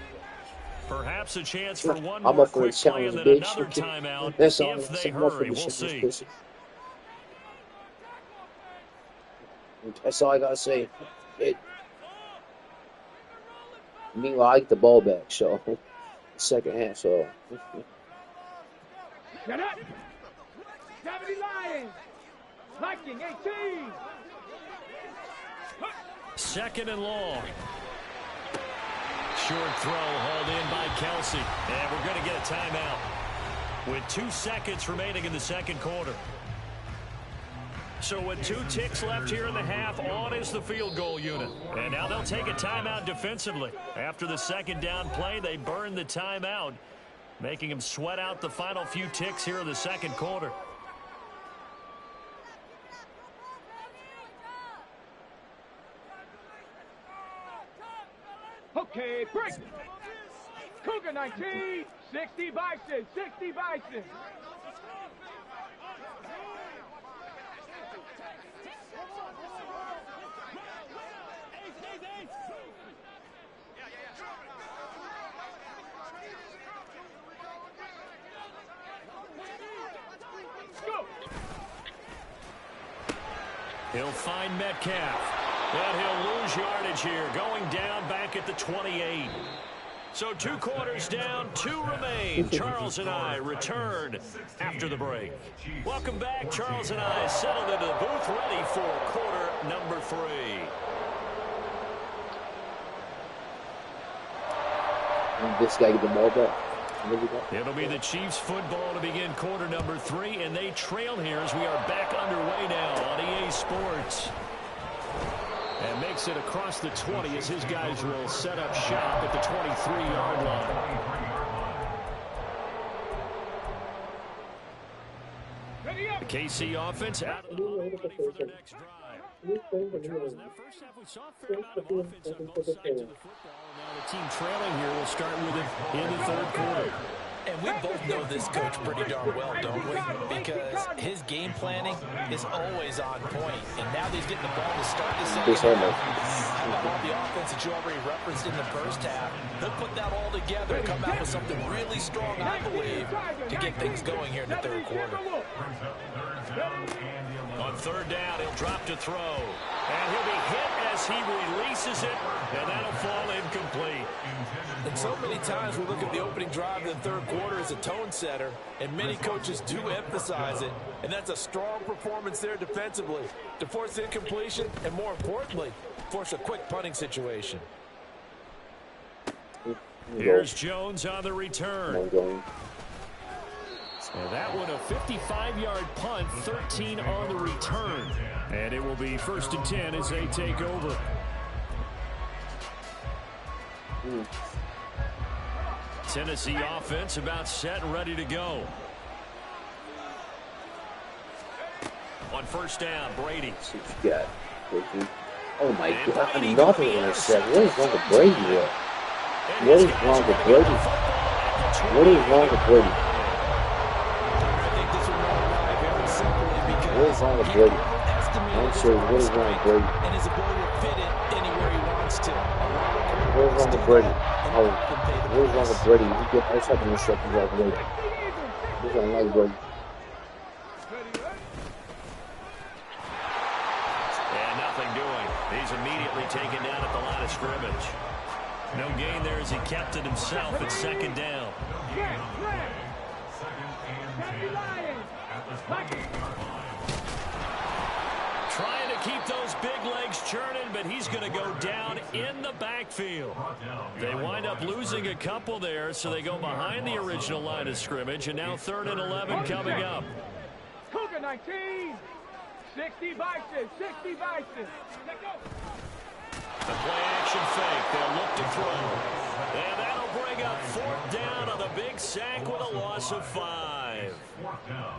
Perhaps a chance for one more quick play and then another timeout if they hurry. We'll see. That's all I gotta say. Meanwhile, I like the ball back, so second half, so. Get up! 70 Lions! Viking 18! Second and long. Short throw hauled in by Kelsey. And we're going to get a timeout with 2 seconds remaining in the second quarter. So with 2 ticks left here in the half, on is the field goal unit. And now they'll take a timeout defensively. After the second down play, they burn the timeout, making them sweat out the final few ticks here in the second quarter. Okay, break. Cougar 19, 60 Bison, 60 Bison. Go. He'll find Metcalf. But he'll lose yardage here, going down back at the 28. So 2 quarters down, 2 remain. Charles and I return after the break. Welcome back. Charles and I settled into the booth, ready for quarter number 3. And this guy get the ball back. It'll be the Chiefs football to begin quarter number 3, and they trail here as we are back underway now on EA Sports. And makes it across the 20 as his guys will set up shop at the 23-yard line. The KC offense out of the line, ready for their next drive. Charles, in that first half, we saw a fair amount of offense on both sides of the football. Now the team trailing here will start with it in the third quarter. And we both know this coach pretty darn well, don't we? Because his game planning is always on point. And now that he's getting the ball to start the second half, how about all the offense that you already referenced in the first half? He'll put that all together and come out with something really strong, I believe, to get things going here in the third quarter. On third down, he'll drop to throw. And he'll be hit as he releases it, and that'll fall incomplete. And so many times we look at the opening drive in the third quarter as a tone setter, and many coaches do emphasize it, and that's a strong performance there defensively to force incompletion and, more importantly, force a quick punting situation. Here's Jones on the return. And that one a 55-yard punt, 13 on the return. And it will be 1st and 10 as they take over. Tennessee offense about set and ready to go. On first down, Brady. See what you got. Oh my God, another interception. What is wrong with Brady here? What is wrong with Brady? What is wrong with Brady? What is wrong with Brady? I'm sure what is wrong with Brady? And his ability to fit it anywhere he wants to. What is wrong with Brady? Oh, what is wrong with Brady? You get all type of instructions out of Brady. This is like Brady. And nothing doing. He's immediately taken down at the line of scrimmage. No gain there as he kept it himself at second down. Trying to keep those big legs churning, but he's going to go down in the backfield. They wind up losing a couple there, so they go behind the original line of scrimmage, and now 3rd and 11 coming up. Cougar 19, 60 Vices, 60 Vices. Let's go. The play-action fake. They'll look to throw. And that'll bring up 4th down on the big sack with a loss of 5.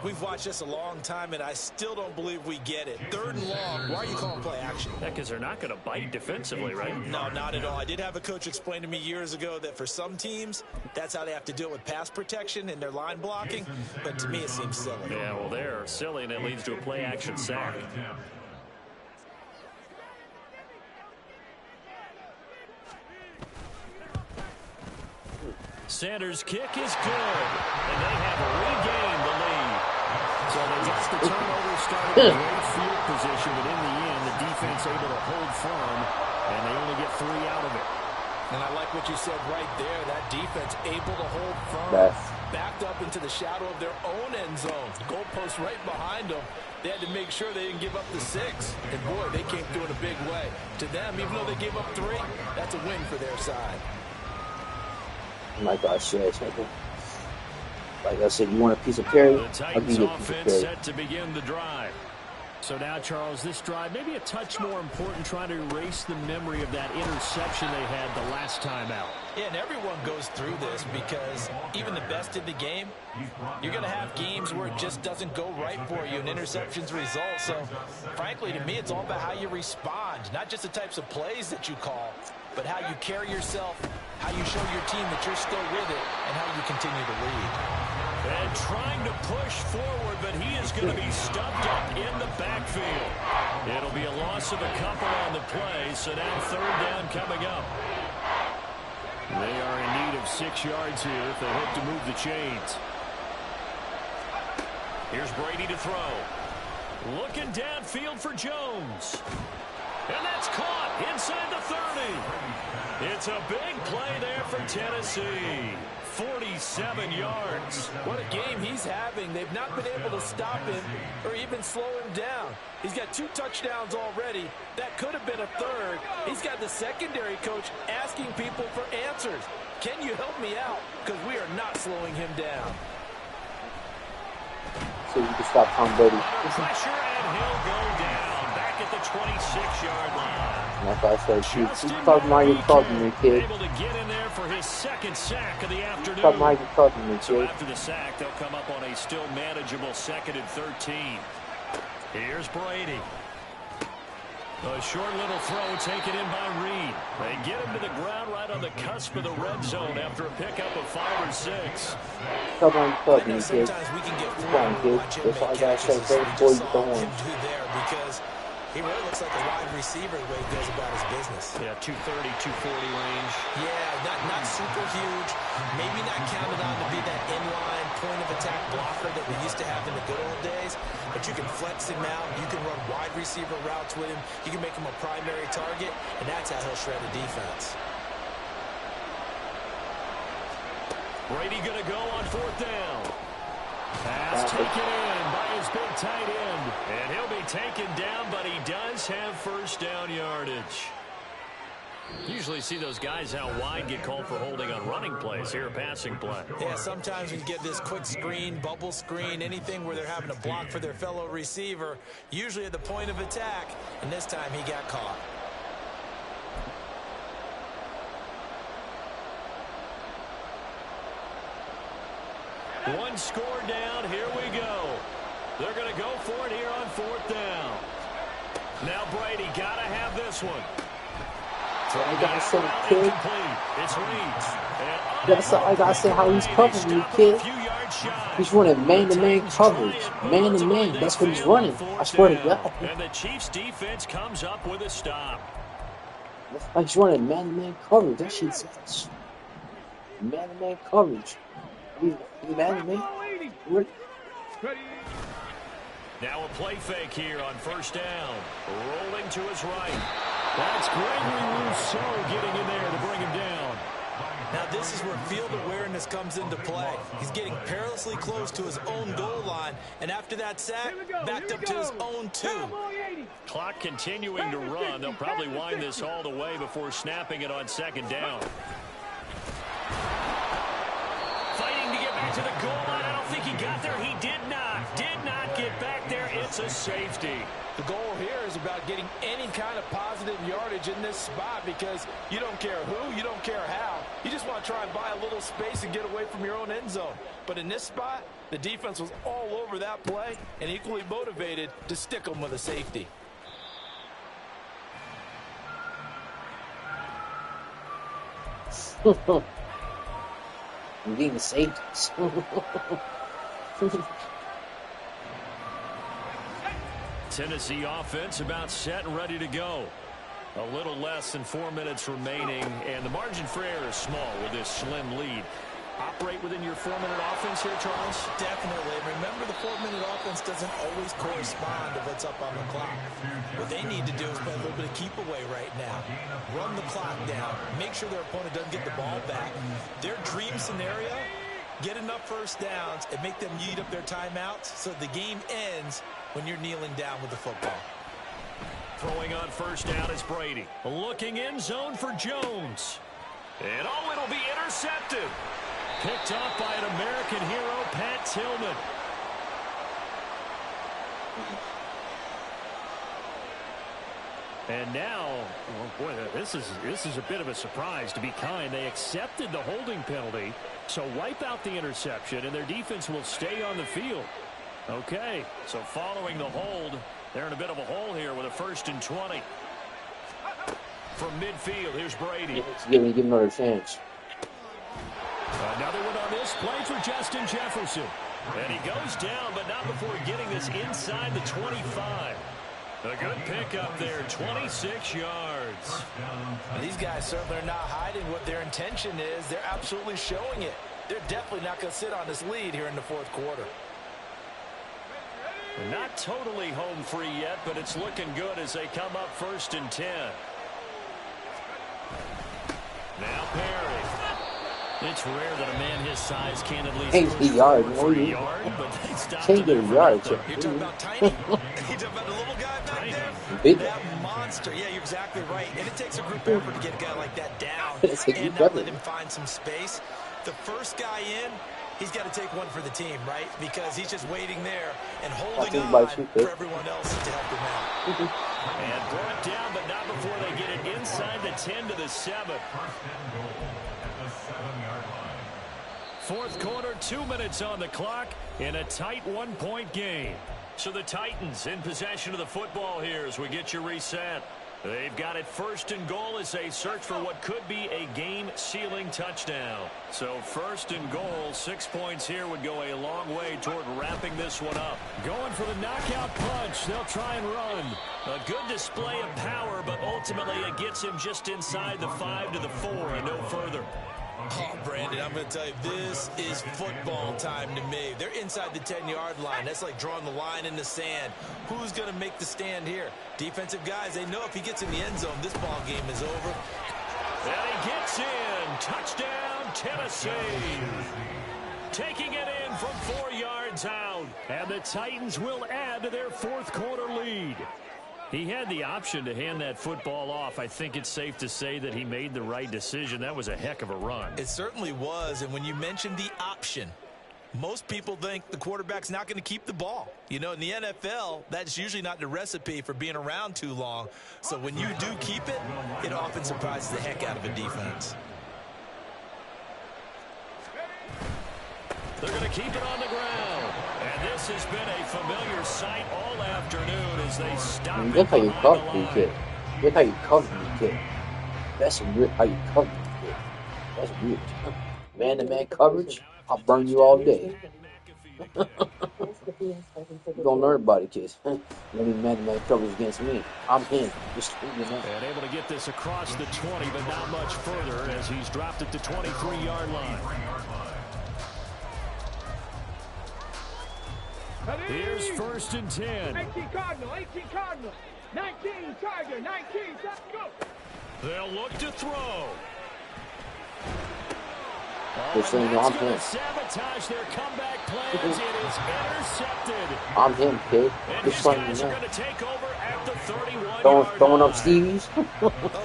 We've watched this a long time, and I still don't believe we get it. 3rd and long. Why are you calling play action? Yeah, because they're not going to bite defensively, right? No, not at all. I did have a coach explain to me years ago that for some teams, that's how they have to deal with pass protection and their line blocking. But to me, it seems silly. Yeah, well, they're silly, and it leads to a play-action sack. Sanders' kick is good, and they have regained the lead. So they got the turnover started in great field position, but in the end, the defense able to hold firm, and they only get 3 out of it. And I like what you said right there. That defense able to hold firm, backed up into the shadow of their own end zone. Goalpost right behind them. They had to make sure they didn't give up the 6. And boy, they came through in a big way. To them, even though they gave up 3, that's a win for their side. Oh my gosh, yes. Like I said, you want a piece of Perry? The Titans offense set to begin the drive. So now, Charles, this drive maybe a touch more important, trying to erase the memory of that interception they had the last time out. Yeah, and everyone goes through this because even the best in the game, you're going to have games where it just doesn't go right for you and interceptions result. So, frankly, to me, it's all about how you respond, not just the types of plays that you call, but how you carry yourself, how you show your team that you're still with it, and how you continue to lead. And trying to push forward, but he is going to be stuffed up in the backfield. It'll be a loss of a couple on the play, so now 3rd down coming up. They are in need of 6 yards here if they hope to move the chains. Here's Brady to throw. Looking downfield for Jones. And that's caught inside the 30. It's a big play there for Tennessee. 47 yards. What a game he's having. They've not been able to stop him or even slow him down. He's got 2 touchdowns already. That could have been a 3rd. He's got the secondary coach asking people for answers. Can you help me out? Because we are not slowing him down. So you can stop Tom Brady. Pressure, and he'll go down back at the 26-yard line. Like I said, keep talking about your problem, kid. Able to get in there for his 2nd sack of the afternoon. Talking about your problem, So kid. after the sack, they'll come up on a still manageable 2nd and 13. Here's Brady. A short little throw taken in by Reed. They get him to the ground right on the cusp of the red zone after a pickup of 5 or 6. Come on, kid. Sometimes we can get Come on, kid. That's all I gotta say before you go on. Because he really looks like a wide receiver the way he goes about his business. Yeah, 230, 240 range. Yeah, not super huge. Maybe not counted on to be that inline point of attack blocker that we used to have in the good old days. But you can flex him out. You can run wide receiver routes with him. You can make him a primary target, and that's how he'll shred a defense. Brady going to go on 4th down. Pass taken in by his big tight end. And he'll be taken down, but he does have 1st down yardage. Usually see those guys out wide get called for holding on running plays. Here, a passing play. Yeah, sometimes we get this quick screen, bubble screen, anything where they're having to block for their fellow receiver, usually at the point of attack, and this time he got caught. One score down. Here we go. They're going to go for it here on 4th down. Now Brady got to have this one. I gotta say, kid. It's Reeds. That's all I gotta say. How he's covering you, kid. He's running man-to-man coverage, man-to-man. That's what he's running. I swear to God. And the Chiefs' defense comes up with a stop. Like he's running man-to-man coverage. That shit's man-to-man coverage. He's man-to-man. Now a play fake here on 1st down. Rolling to his right. That's Gregory Rousseau getting in there to bring him down. Now this is where field awareness comes into play. He's getting perilously close to his own goal line. And after that sack, backed up to his own 2. Clock continuing to run. They'll probably wind this all the way before snapping it on 2nd down. Fighting to get back to the goal line. I don't think he got there. He did not get back there. It's a safety. The goal here is about getting any kind of positive yardage in this spot because you don't care who, you don't care how. You just want to try and buy a little space and get away from your own end zone. But in this spot, the defense was all over that play and equally motivated to stick them with a safety. I'm getting the safeties. Tennessee offense about set and ready to go. A little less than 4 minutes remaining, and the margin for error is small with this slim lead. Operate within your 4-minute offense here, Charles? Definitely. Remember, the 4-minute offense doesn't always correspond to what's up on the clock. What they need to do is play a little bit of keep away right now. Run the clock down. Make sure their opponent doesn't get the ball back. Their dream scenario, get enough 1st downs and make them eat up their timeouts so the game ends when you're kneeling down with the football. Throwing on 1st down is Brady. Looking in zone for Jones. And it'll be intercepted. Picked off by an American hero, Pat Tillman. And now, oh boy, this is a bit of a surprise, to be kind. They accepted the holding penalty, so wipe out the interception, and their defense will stay on the field. Okay, so following the hold, they're in a bit of a hole here with a 1st and 20. From midfield, here's Brady. Give him another chance. Another one on this play for Justin Jefferson. And he goes down, but not before getting this inside the 25. A good pickup there, 26 yards. And these guys certainly are not hiding what their intention is. They're absolutely showing it. They're definitely not going to sit on this lead here in the 4th quarter. Not totally home free yet, but it's looking good as they come up 1st and 10. Now Perry. It's rare that a man his size can't at least Take the yard, for a yard, but they stopped take the yard. You're talking about tiny? You're talking about the little guy back there? Big. That monster. Yeah, you're exactly right. And it takes a group effort to get a guy like that down It's a and group not effort. let him find some space. The first guy in, he's got to take one for the team, right? Because he's just waiting there and holding on for everyone else to help him out. And brought down, but not before they get it inside the 10 to the 7. 4th quarter, 2 minutes on the clock in a tight 1-point game. So the Titans in possession of the football here as we get you reset. They've got it 1st and goal as they search for what could be a game-sealing touchdown. So 1st and goal, 6 points here would go a long way toward wrapping this one up. Going for the knockout punch. They'll try and run. A good display of power, but ultimately it gets him just inside the 5 to the 4 and no further. Oh, Brandon, I'm going to tell you, this is football time to me. They're inside the 10-yard line. That's like drawing the line in the sand. Who's going to make the stand here? Defensive guys, they know if he gets in the end zone, this ball game is over. And he gets in. Touchdown, Tennessee. Taking it in from 4 yards out. And the Titans will add to their 4th quarter lead. He had the option to hand that football off. I think it's safe to say that he made the right decision. That was a heck of a run. It certainly was. And when you mentioned the option, most people think the quarterback's not going to keep the ball. You know, in the NFL, that's usually not the recipe for being around too long. So when you do keep it, it often surprises the heck out of a defense. They're going to to keep it on the ground. And this has been a familiar sight all afternoon as they stop it Look how you behind cover the me, line. kid. Look how you cover me, kid. That's weird how you cover me, kid. That's weird. Man-to-man coverage, I'll burn you all day. You're gonna learn about it, kids. Learning man-to-man coverage against me. I'm him. Just you know. And able to get this across the 20, but not much further as he's dropped it to 23-yard line. Here's 1st and 10. 18 Cardinal, 18 Cardinal. 19 Tiger, 19, let's go. They'll look to throw. They're saying, no, I'm him. Sabotage their comeback plans. It is intercepted. I'm him, kid. And Just his funny, guys you are know. going to take over at the 31-yard Throwing line. up Stevie's.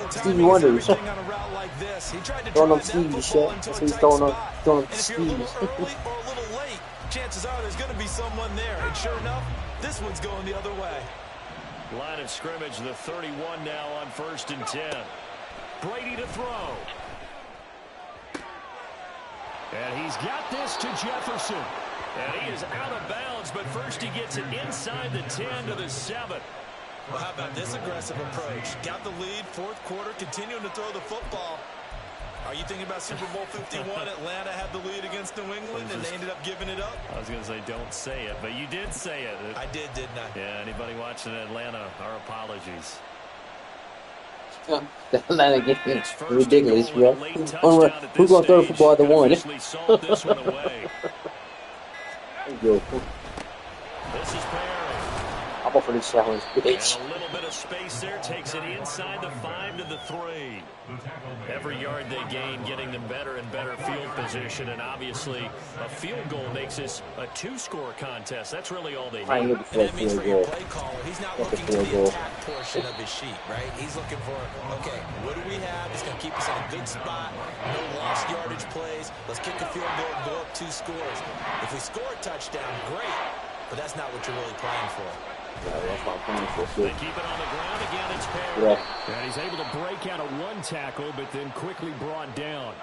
Stevie Wonders. Throwing up Stevie's shit. That's what he's throwing up Stevie's. Or a little late, chances are there's going to be someone there. And sure enough, this one's going the other way. Line of scrimmage, the 31 now on 1st and 10. Brady to throw. And he's got this to Jefferson. And he is out of bounds, but first he gets it inside the 10 to the 7. Well, how about this aggressive approach? Got the lead, 4th quarter, continuing to throw the football. Are you thinking about Super Bowl 51? Atlanta had the lead against New England, and they ended up giving it up? I was going to say don't say it, but you did say it. I did, didn't I? Yeah, anybody watching Atlanta, our apologies. The Atlanta game ridiculous, bro. Who's gonna throw the football at the one? Yo, This is Perry. I'm up for this challenge, bitch. And a little bit of space there takes it inside the 5 to the 3. Every yard they gain, getting them better and better field position, and obviously a field goal makes this a 2-score contest. That's really all they I need. need for a That means field for your goal. play caller, he's not That's a looking to field the goal. attack portion of his sheet, right? He's looking for, okay, what do we have that's going to keep us in a good spot? No lost yardage plays. Let's kick a field goal and go up 2 scores. If we score a touchdown, great, but that's not what you're really playing for. Yeah, that's my plan for They sure. keep it on the ground again. It's Perry. Yeah. And he's able to break out of 1 tackle, but then quickly brought down.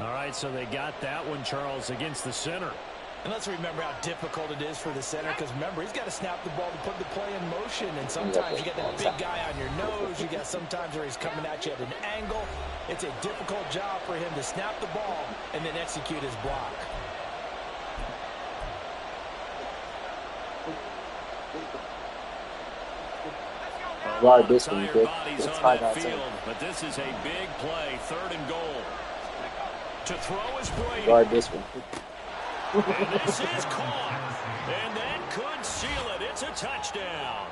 All right, so they got that one, Charles, against the center. And let's remember how difficult it is for the center, because remember, he's got to snap the ball to put the play in motion, and sometimes you get that big guy on your nose. You got sometimes where he's coming at you at an angle. It's a difficult job for him to snap the ball and then execute his block. Guard this one, Tired kid. bodies It's on high that outside. field, but this is a big play, 3rd and goal. To throw is Brady. Guard this one. And this is caught. And that could seal it. It's a touchdown.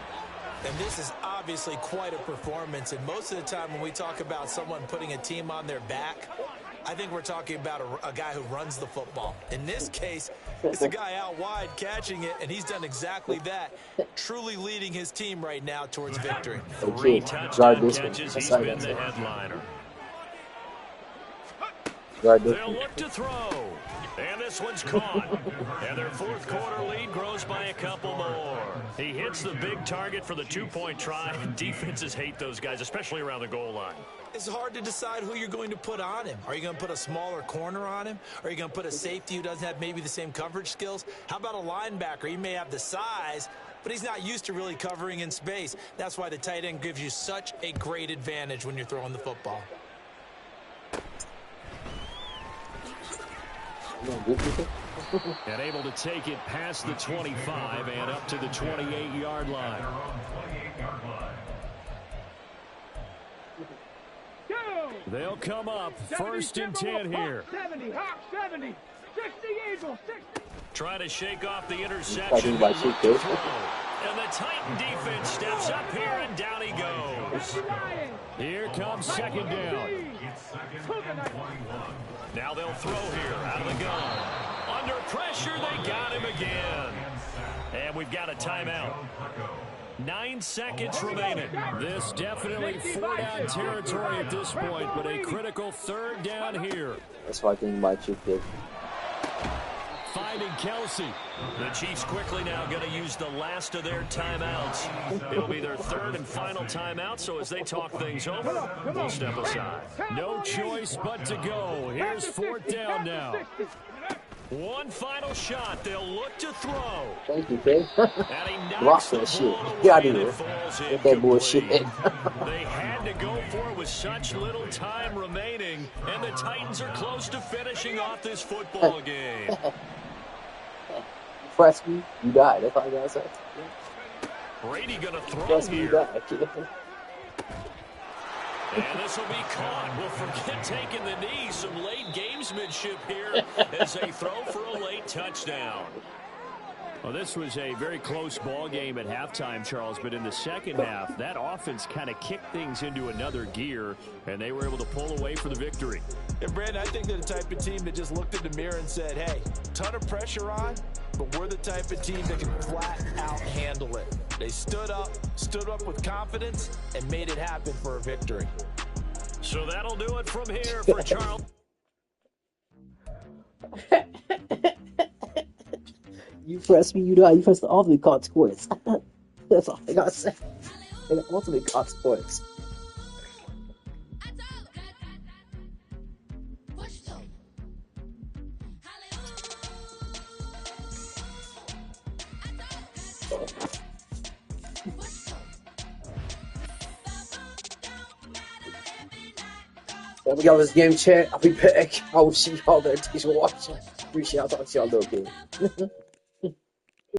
And this is obviously quite a performance, and most of the time when we talk about someone putting a team on their back, I think we're talking about a guy who runs the football. In this case, it's a guy out wide catching it, and he's done exactly that, truly leading his team right now towards victory. 3 Guard touchdown this one. catches. That's He's how been that's the it. headliner. Guard this They'll one. look to throw. And this one's caught. And their 4th quarter lead grows by a couple more. He hits the big target for the 2-point try. Defenses hate those guys, especially around the goal line. It's hard to decide who you're going to put on him. Are you going to put a smaller corner on him? Are you going to put a safety who doesn't have maybe the same coverage skills? How about a linebacker? He may have the size, but he's not used to really covering in space. That's why the tight end gives you such a great advantage when you're throwing the football. And able to take it past the 25 and up to the 28-yard line. They'll come up 1st and 10 here. 70, Hawk 70, 60 Eagles, 60. Trying to shake off the interception. And the Titan defense steps up here, and down he goes. Here comes 2nd down. Now they'll throw here out of the gun. Under pressure, they got him again. And we've got a timeout. 9 seconds remaining. This definitely 4-down territory at this point, but a critical 3rd down here. That's what I think about you, kid. finding Kelsey. The Chiefs quickly now going to use the last of their timeouts. It'll be their third and final timeout, so as they talk things over, we'll step aside. No choice but to go. Here's fourth down now. One final shot. They'll look to throw. Thank you, Kay. Block that shit. Get out of here. Get that bullshit. They had to go for it with such little time remaining, and the Titans are close to finishing off this football game. Press me, you die. That's all I gotta say. Brady gonna throw Press me, you here. die. And this will be caught. We'll forget taking the knee. Some late gamesmanship here as they throw for a late touchdown. Well, this was a very close ball game at halftime, Charles, but in the second half, that offense kind of kicked things into another gear, and they were able to pull away for the victory. And, Brandon, I think they're the type of team that just looked in the mirror and said, hey, ton of pressure on, but we're the type of team that can flat out handle it. They stood up with confidence, and made it happen for a victory. So that'll do it from here for Charles. You press me, you die. You press the ultimate consequence. That's all I gotta say. The ultimate consequence. There we go, this game chat. I'll be back. I will see y'all there. Thanks for watching. Appreciate it. I'll talk to y'all a little bit.